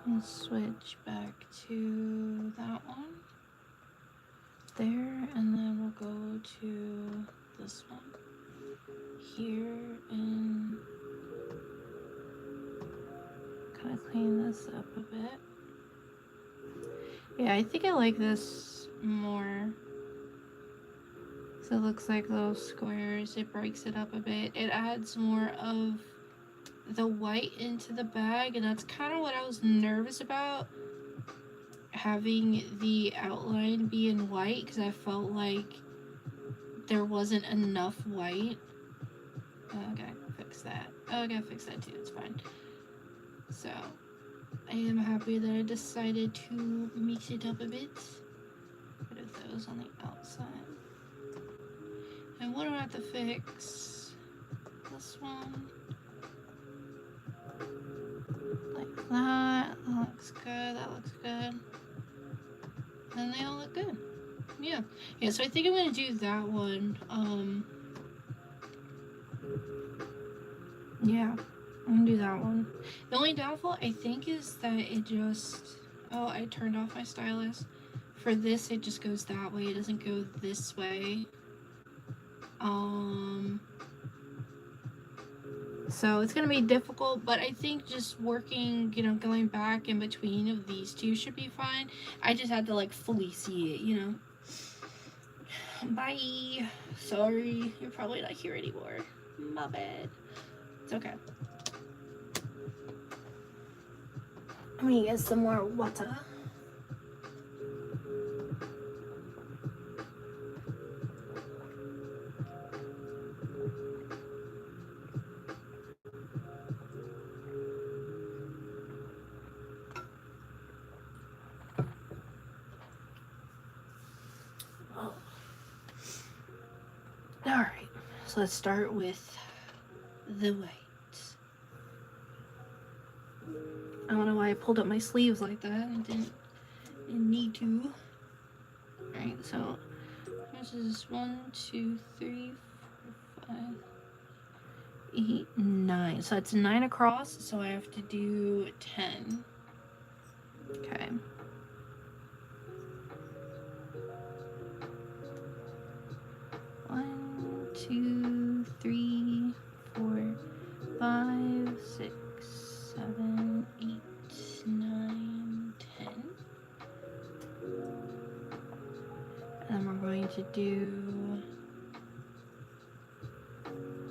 And switch back to that one. There, and then we'll go to this one. Here, and kind of clean this up a bit. Yeah, I think I like this more. So it looks like little squares. It breaks it up a bit. It adds more of the white into the bag, and that's kind of what I was nervous about, having the outline be in white, because I felt like there wasn't enough white. Okay, fix that. Oh, I gotta fix that too, it's fine. So I am happy that I decided to mix it up a bit. Put those on the outside. And what do I have to fix? This one. Like that. That looks good. That looks good. And they all look good. Yeah. Yeah, so I think I'm gonna do that one. Yeah. I'm gonna do that one. The only downfall, I think, is that it just... Oh, I turned off my stylus. For this, it just goes that way. It doesn't go this way. So it's gonna be difficult, but I think just working, you know, going back in between of these two should be fine. I just had to, like, fully see it, you know. Bye. Sorry, you're probably not here anymore. My bad. It's okay. I'm gonna get some more water. Alright, so let's start with the white. I don't know why I pulled up my sleeves like that. I didn't need to. Alright, so this is 1, 2, 3, 4, 5. 8, 9. So it's 9 across, so I have to do 10. Okay. One, two, three, 4, 5, 6, 7, 8, 9, 10. And then we're going to do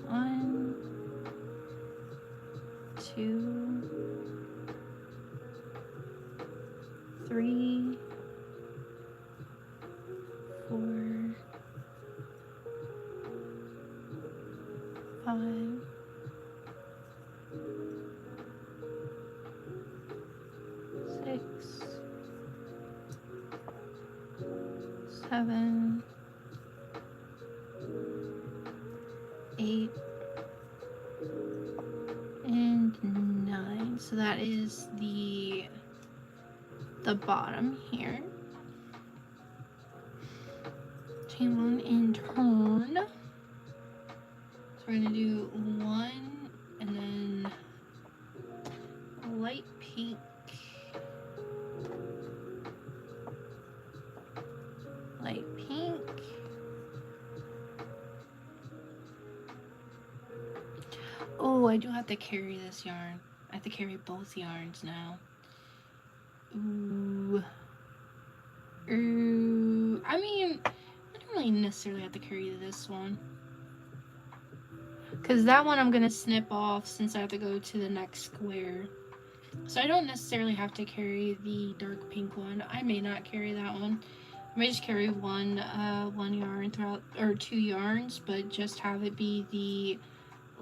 1, 2, 3, 4, 5, 6, 7, 8, and 9. So that is the bottom here. Chain 1 and turn. So we're gonna do 1 and then light pink, light pink, oh, I do have to carry this yarn. I have to carry both yarns now. Ooh. I mean, I don't really necessarily have to carry this one, because that one I'm going to snip off since I have to go to the next square. So I don't necessarily have to carry the dark pink one. I may not carry that one. I may just carry one yarn throughout, or 2 yarns, but just have it be the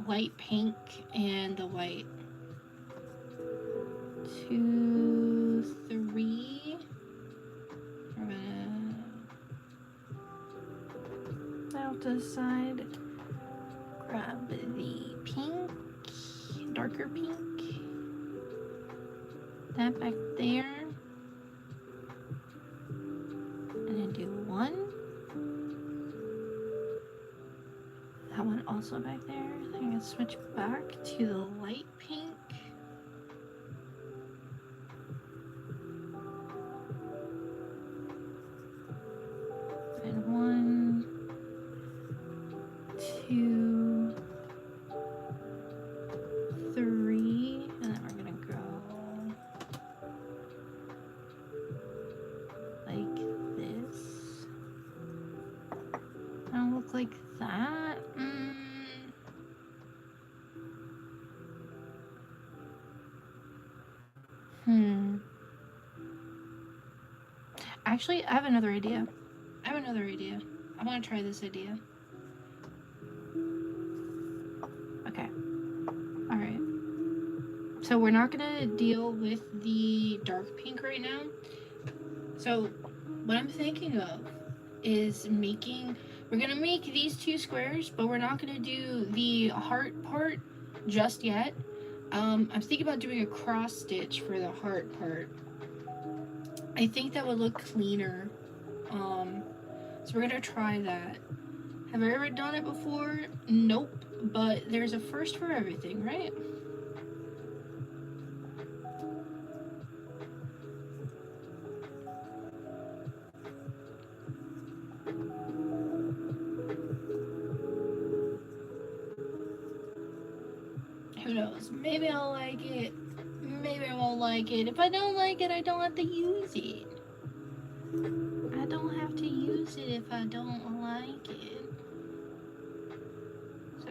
light pink and the white. 2, 3. We're gonna out this side. Grab the pink, darker pink. That back there. And then do 1. That one also back there. Then I'm gonna switch back to the light pink. And 1, 2, 3, and then we're gonna go like this. That'll look like that. Actually, I have another idea. I want to try this idea. Okay. Alright. So we're not going to deal with the dark pink right now. So what I'm thinking of is we're going to make these 2 squares, but we're not going to do the heart part just yet. I'm thinking about doing a cross stitch for the heart part. I think that would look cleaner. So we're gonna try that. Have I ever done it before? Nope. But there's a first for everything, right? Who knows? Maybe I'll like it. Maybe I won't like it. If I don't like it, I don't have to use it. I don't have to use it if I don't like it. So,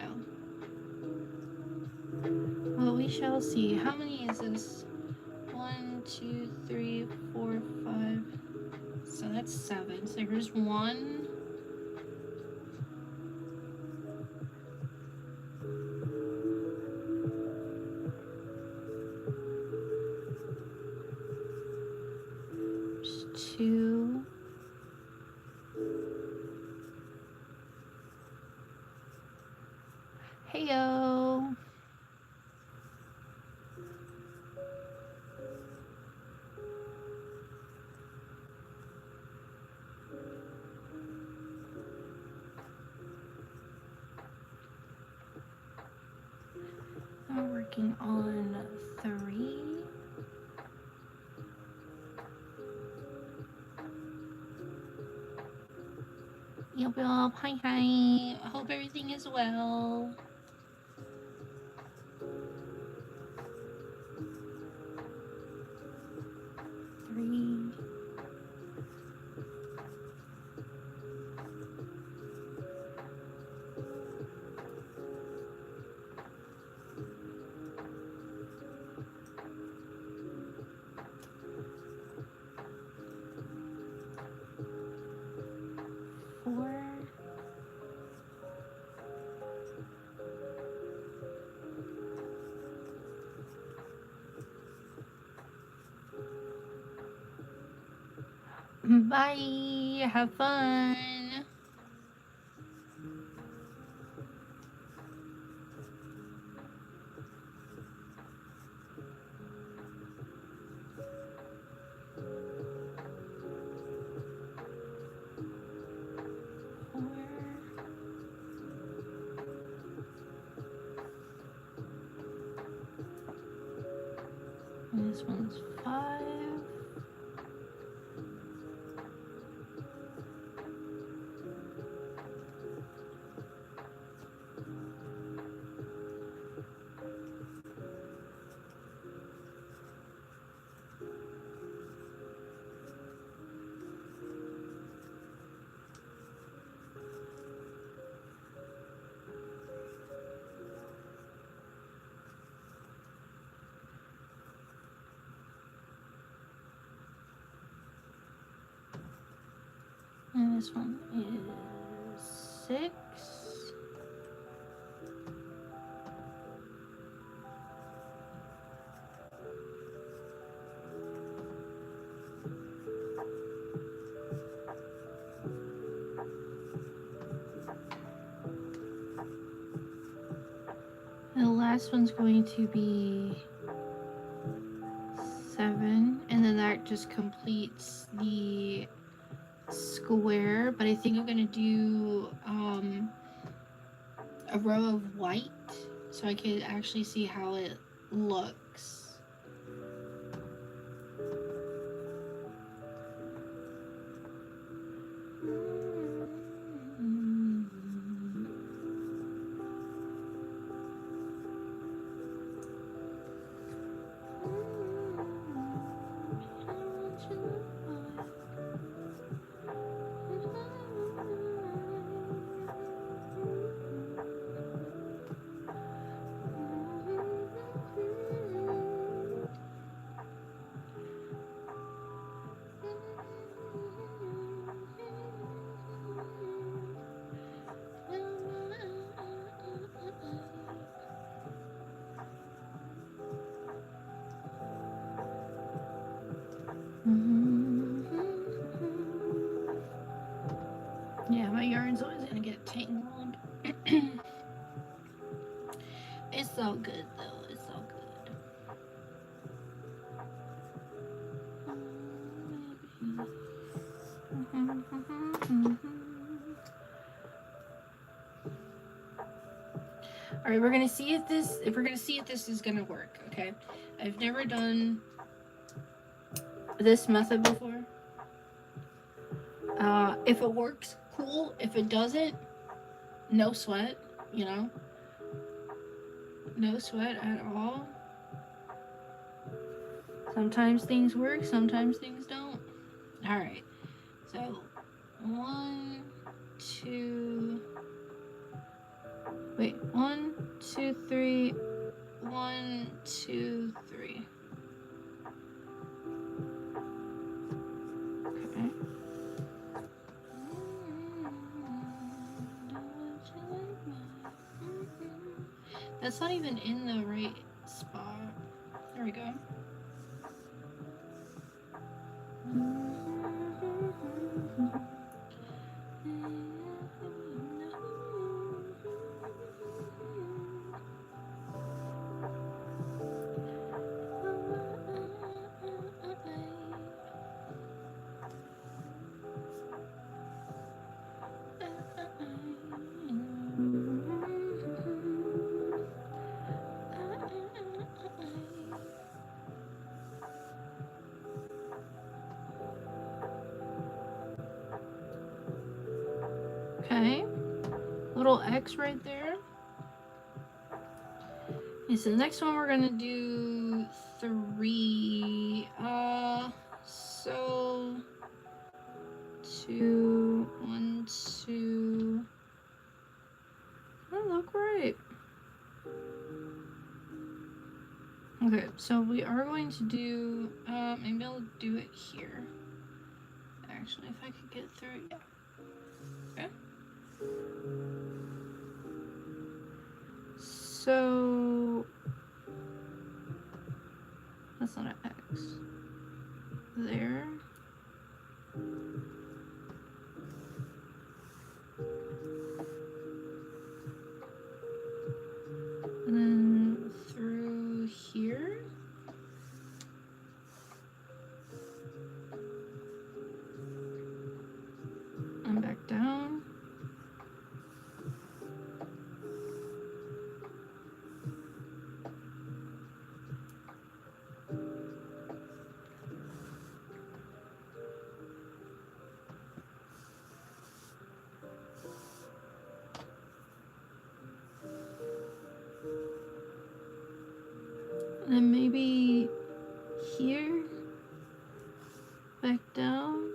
well, we shall see. How many is this? 1, 2, 3, 4, 5. So that's 7. So here's 1. There's 2. Heyo. working on 3. Yup, yup. Hi, hi. I hope everything is well. 3. 4. Bye. Have fun. And this one's 5. And this one is 6. And the last one's going to be 7, and then that just completes the square. But I think I'm gonna do a row of white so I can actually see how it looks. Yeah, my yarn's always gonna get tangled. It's all good though, it's all good. Alright, we're gonna see if this is gonna work, okay? I've never done this method before. If it works, cool. If it doesn't, no sweat, you know? No sweat at all. Sometimes things work, sometimes things don't. Alright, so 1, 2, wait, 1, 2, 3, 1, 2, 3. Okay. That's not even in the right spot. There we go. little X right there. Okay, so the next one we're gonna do 3. So 2, 1, 2. That look right. Okay, so we are going to do, maybe I'll do it here. Actually, if I could get through it, yeah. Okay. So, that's not an X. There. And then through here. And back down. And then maybe here. Back down.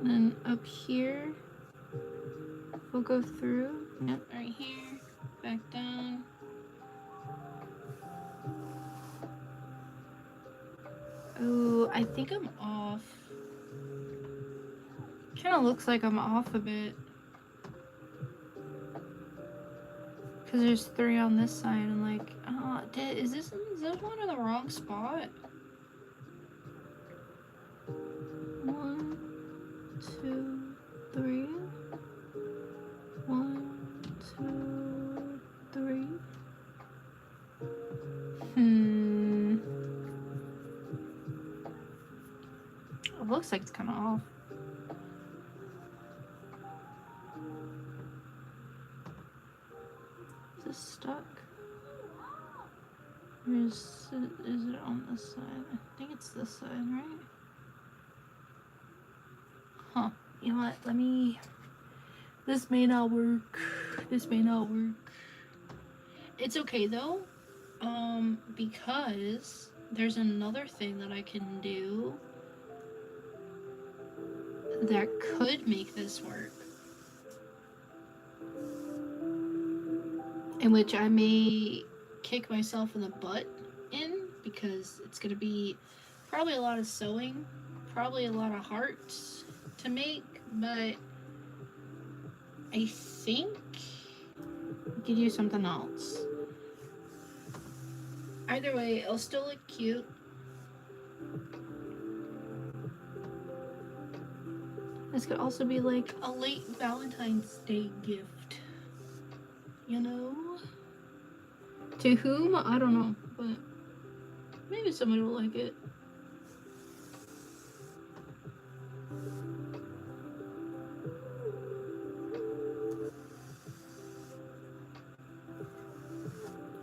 And then up here. We'll go through. Yep, right here. Back down. Oh, I think I'm off. Kind of looks like I'm off a bit. Because there's 3 on this side and like, is this one in the wrong spot? 1, 2, 3. 1, 2, 3. It looks like it's kind of off. Is this stuck? Or is it on this side? I think it's this side, right? Huh. You know what? This may not work. This may not work. It's okay though. Because there's another thing that I can do that could make this work. In which I may kick myself in the butt in, because it's gonna be probably a lot of sewing, probably a lot of hearts to make, but I think we could do something else. Either way, it'll still look cute. This could also be like a late Valentine's Day gift. You know? To whom? I don't know, but maybe somebody will like it.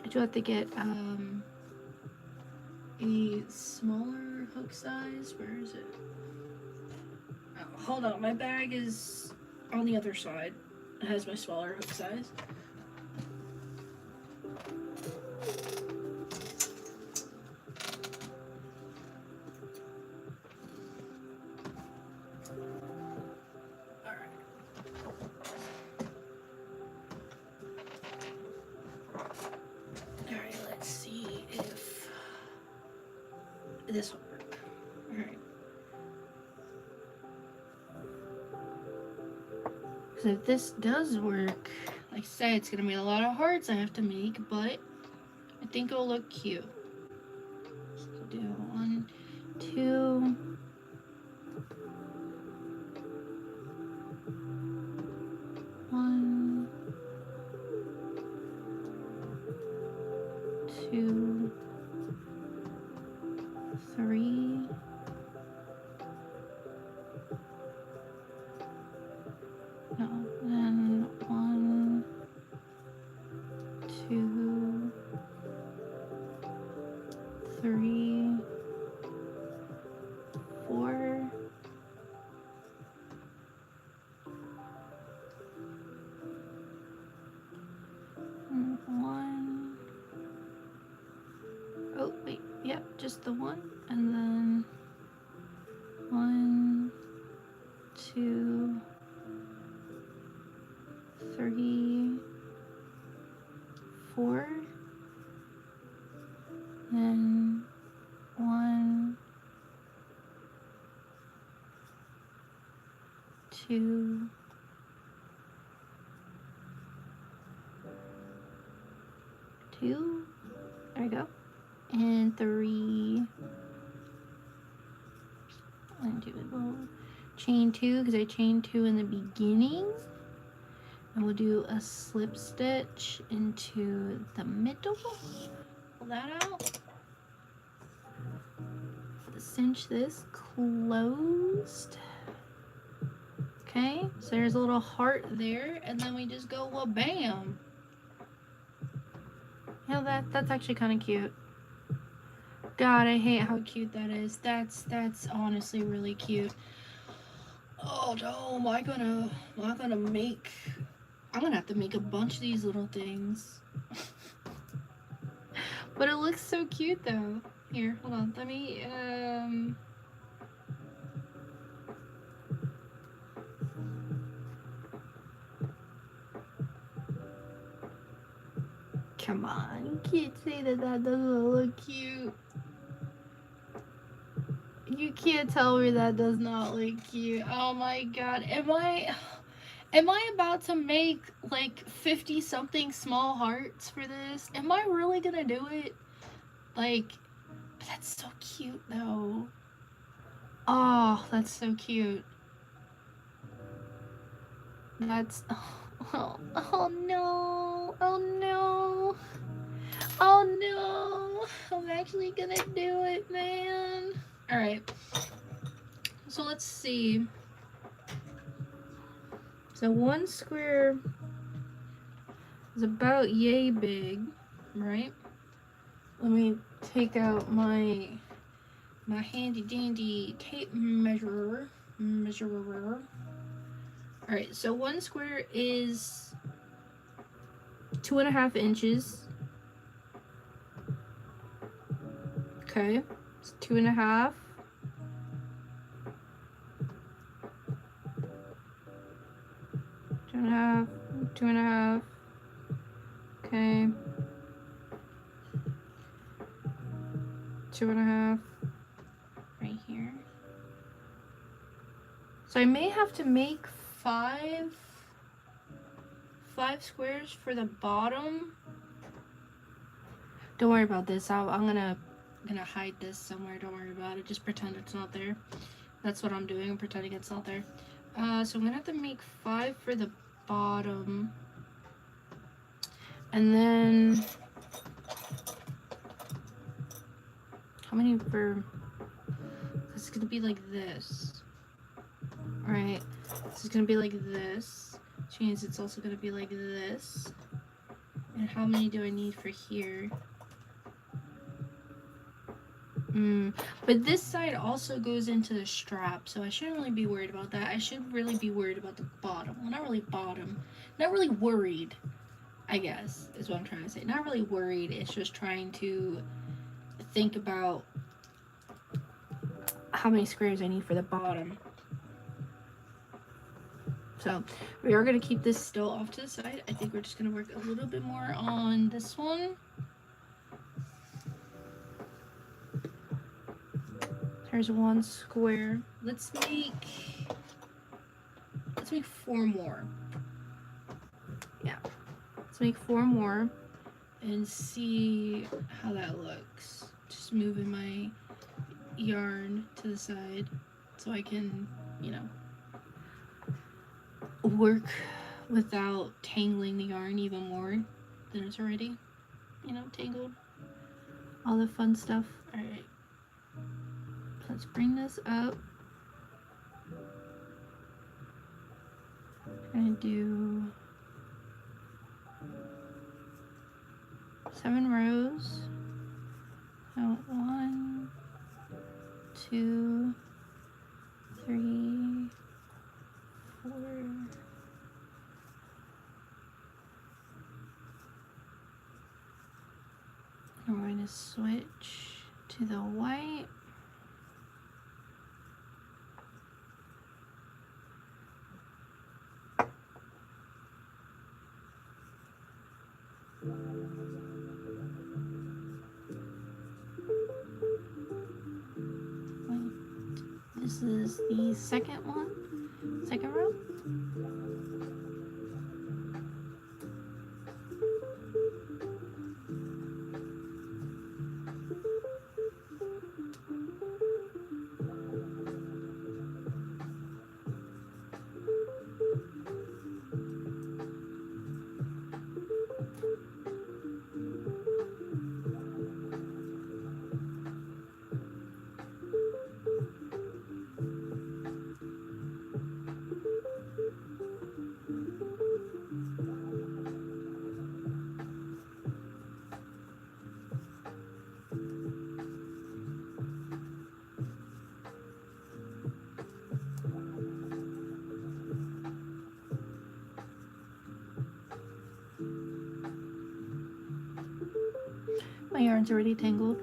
I do have to get a smaller hook size. Where is it? Oh, hold on, my bag is on the other side. It has my smaller hook size. This will work. Alright. So if this does work, like I said, it's gonna be a lot of hearts I have to make, but I think it'll look cute. So do 1, 2. One, 2, 3. No, then 1, 2, 3. just the one, and then 1, 2, 3, 4, then 1, 2, 2, there we go, and 3, 1, 2, chain 2 because I chained 2 in the beginning, and we'll do a slip stitch into the middle, pull that out, cinch this closed. Okay, so there's a little heart there, and then we just go wha-bam. You know, that's actually kind of cute. God, I hate how cute that is. That's honestly really cute. Oh no, am I gonna make, I'm gonna have to make a bunch of these little things. But it looks so cute though. Here, hold on, let me come on, you can't say that doesn't look cute. You can't tell me that does not look cute. Oh my god. Am I about to make like 50 something small hearts for this? Am I really gonna do it? Like, that's so cute though. Oh, that's so cute. That's, oh no, oh no, oh no, I'm actually gonna do it, man. Alright, so let's see. So one square is about yay big, right? Let me take out my handy dandy tape measurer. Alright, so one square is 2.5 inches. Okay, it's 2.5. 2.5, 2.5. Okay. 2.5 right here. So I may have to make 5 squares for the bottom. Don't worry about this. I'm gonna hide this somewhere. Don't worry about it. Just pretend it's not there. That's what I'm doing. I'm pretending it's not there. So I'm gonna have to make 5 for the bottom, and then how many for? It's gonna be like this. Right, this is gonna be like this, which means it's also gonna be like this. And how many do I need for here? But this side also goes into the strap, so I shouldn't really be worried about that. I should really be worried about the bottom. Well, not really bottom, not really worried, I guess, is what I'm trying to say. Not really worried, it's just trying to think about how many squares I need for the bottom. So we are going to keep this still off to the side. I think we're just going to work a little bit more on this one. There's one square. Let's make 4 more. Yeah, let's make 4 more and see how that looks. Just moving my yarn to the side so I can, you know, work without tangling the yarn even more than it's already, you know, tangled. All the fun stuff. Alright. Let's bring this up. I'm gonna do 7 rows. So 1, 2, 3, 4. I'm going to switch to the white. This is the second row. My yarn's already tangled.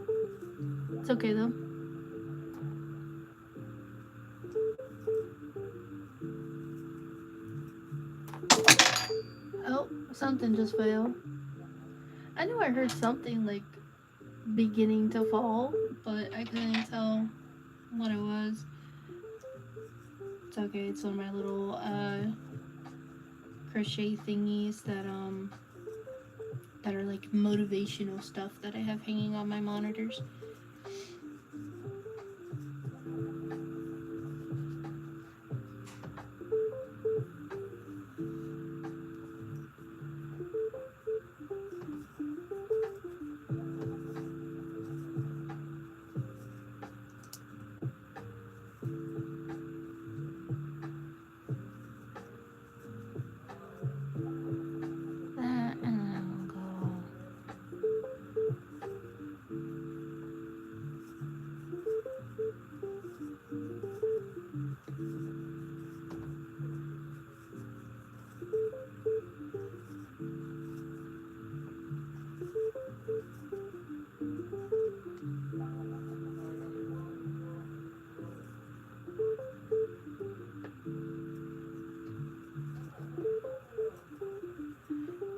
It's okay though. Oh, something just fell. I knew I heard something like beginning to fall, but I couldn't tell what it was. It's okay, it's one of my little crochet thingies that are like motivational stuff that I have hanging on my monitors.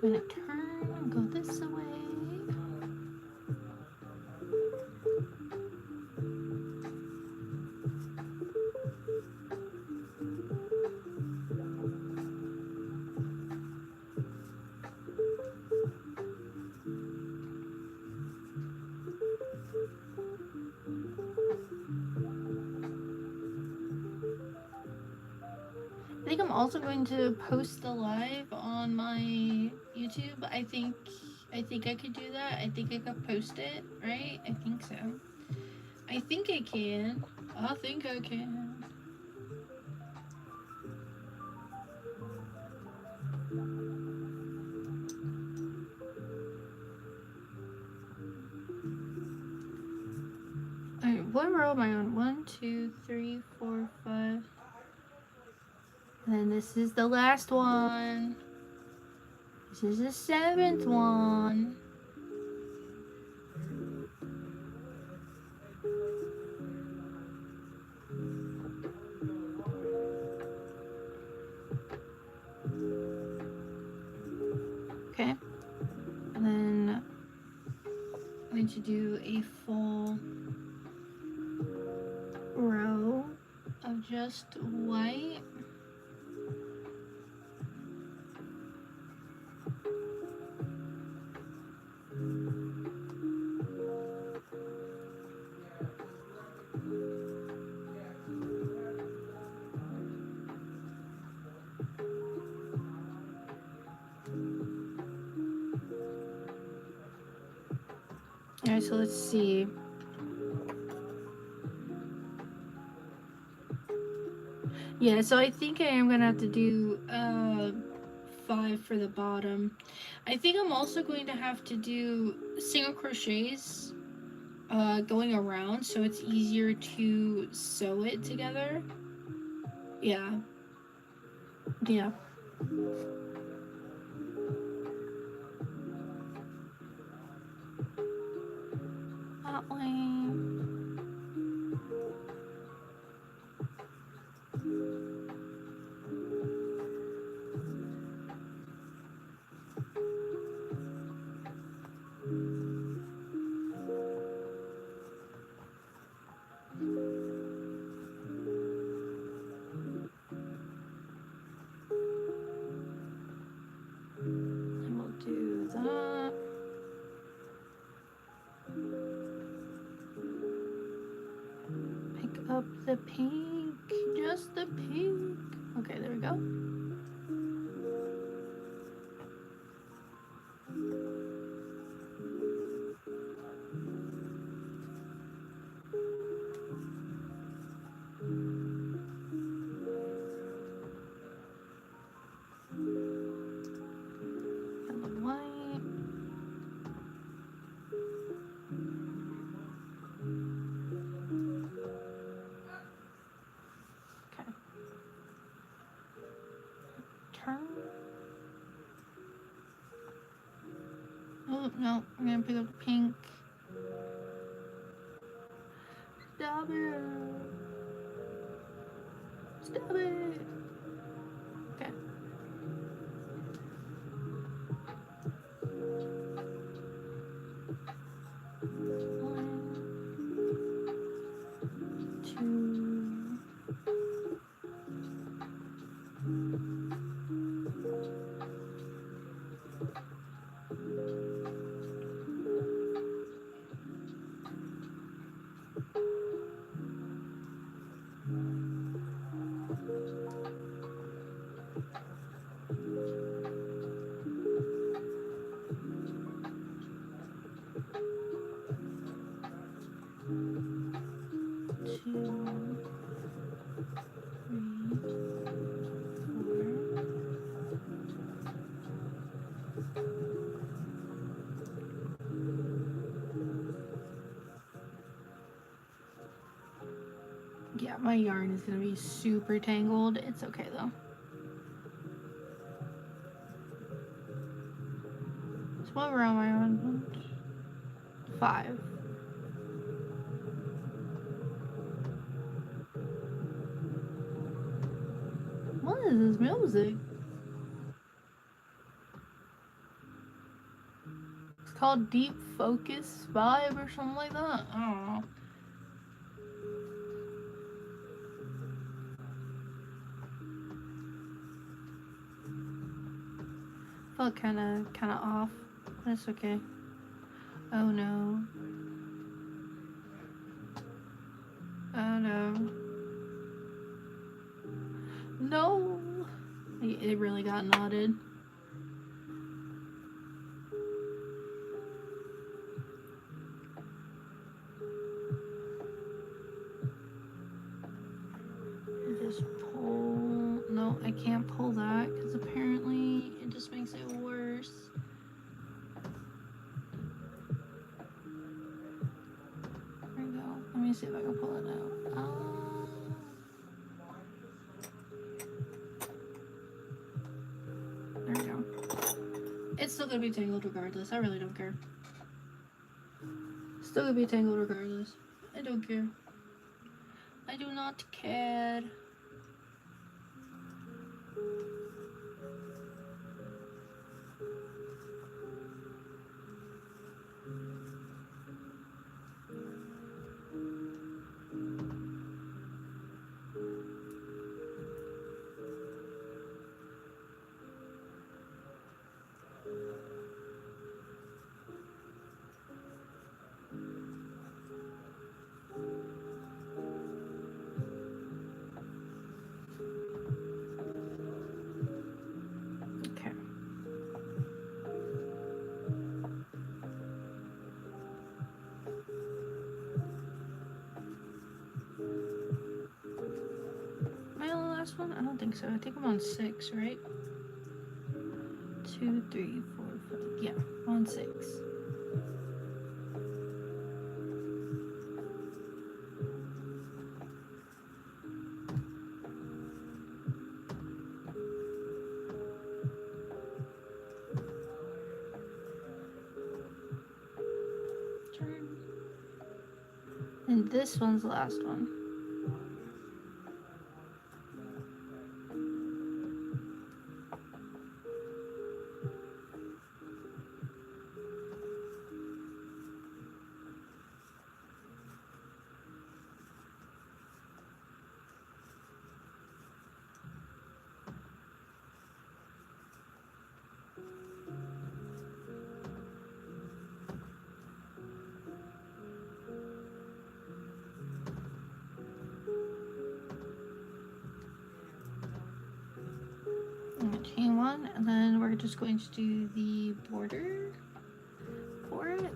I'm gonna turn and go this way. I think I'm also going to post the live on my YouTube. I think I could do that. I think I could post it, right? I think so. I think I can. I think I can. Alright, what row am I on? 1, 2, 3, 4, 5. And then this is the last one. This is the 7th one. Okay. And then I'm going to do a full row of just white. Alright, so let's see. Yeah, so I think I am gonna have to do 5 for the bottom. I think I'm also going to have to do single crochets going around so it's easier to sew it together. Yeah. Yeah. That way. the pink. Just the pink. Okay, there we go. And the white. Okay. Turn. Oh, no. I'm gonna pick up the pink. Stop it. Stop it. Okay. One, two. Two, three, four. Yeah, my yarn is gonna be super tangled. It's okay though. So what row am I on? 5. What is this music? It's called Deep Focus Vibe or something like that. I don't know. Felt kind of off. That's okay. Oh no. Oh no. No. It really got knotted. Just pull. No, I can't pull that because apparently it just makes it worse. There we go. Let me see if I can pull it out. There we go. It's still gonna be tangled regardless. I really don't care. Still gonna be tangled regardless. I don't care. I do not care. Okay. Am I on the last one? I don't think so. I think I'm on 6, right? 2, 3, 4, 5. Yeah, I'm on 6. Turn. And this one's the last one. on, and then we're just going to do the border for it.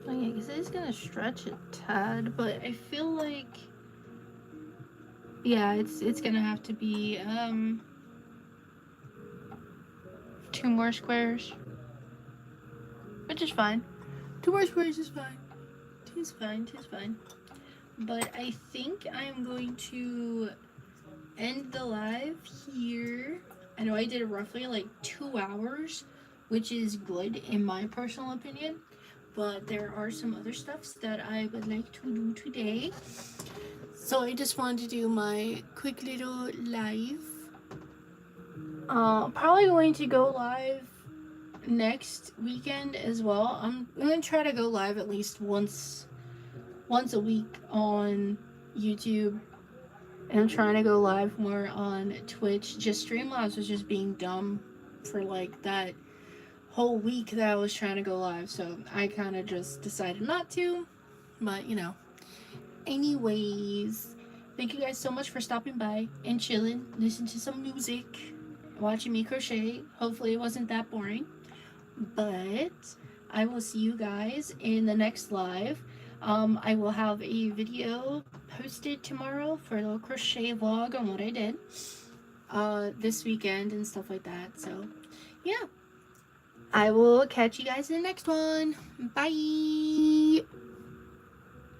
Oh yeah, because it is gonna stretch a tad, but I feel like, yeah, it's gonna have to be 2 more squares, which is fine. 2 more squares is fine. Tis fine, tis fine. But I think I'm going to end the live here. I know I did roughly like 2 hours, which is good in my personal opinion. But there are some other stuffs that I would like to do today. So I just wanted to do my quick little live. Probably going to go live next weekend as well. I'm gonna try to go live at least once a week on YouTube, and I'm trying to go live more on Twitch. Just Streamlabs was just being dumb for like that whole week that I was trying to go live, so I kind of just decided not to. But you know, anyways, thank you guys so much for stopping by and chilling, listening to some music, watching me crochet. Hopefully it wasn't that boring, but I will see you guys in the next live. I will have a video posted tomorrow for a little crochet vlog on what I did this weekend and stuff like that. So yeah, I will catch you guys in the next one. Bye.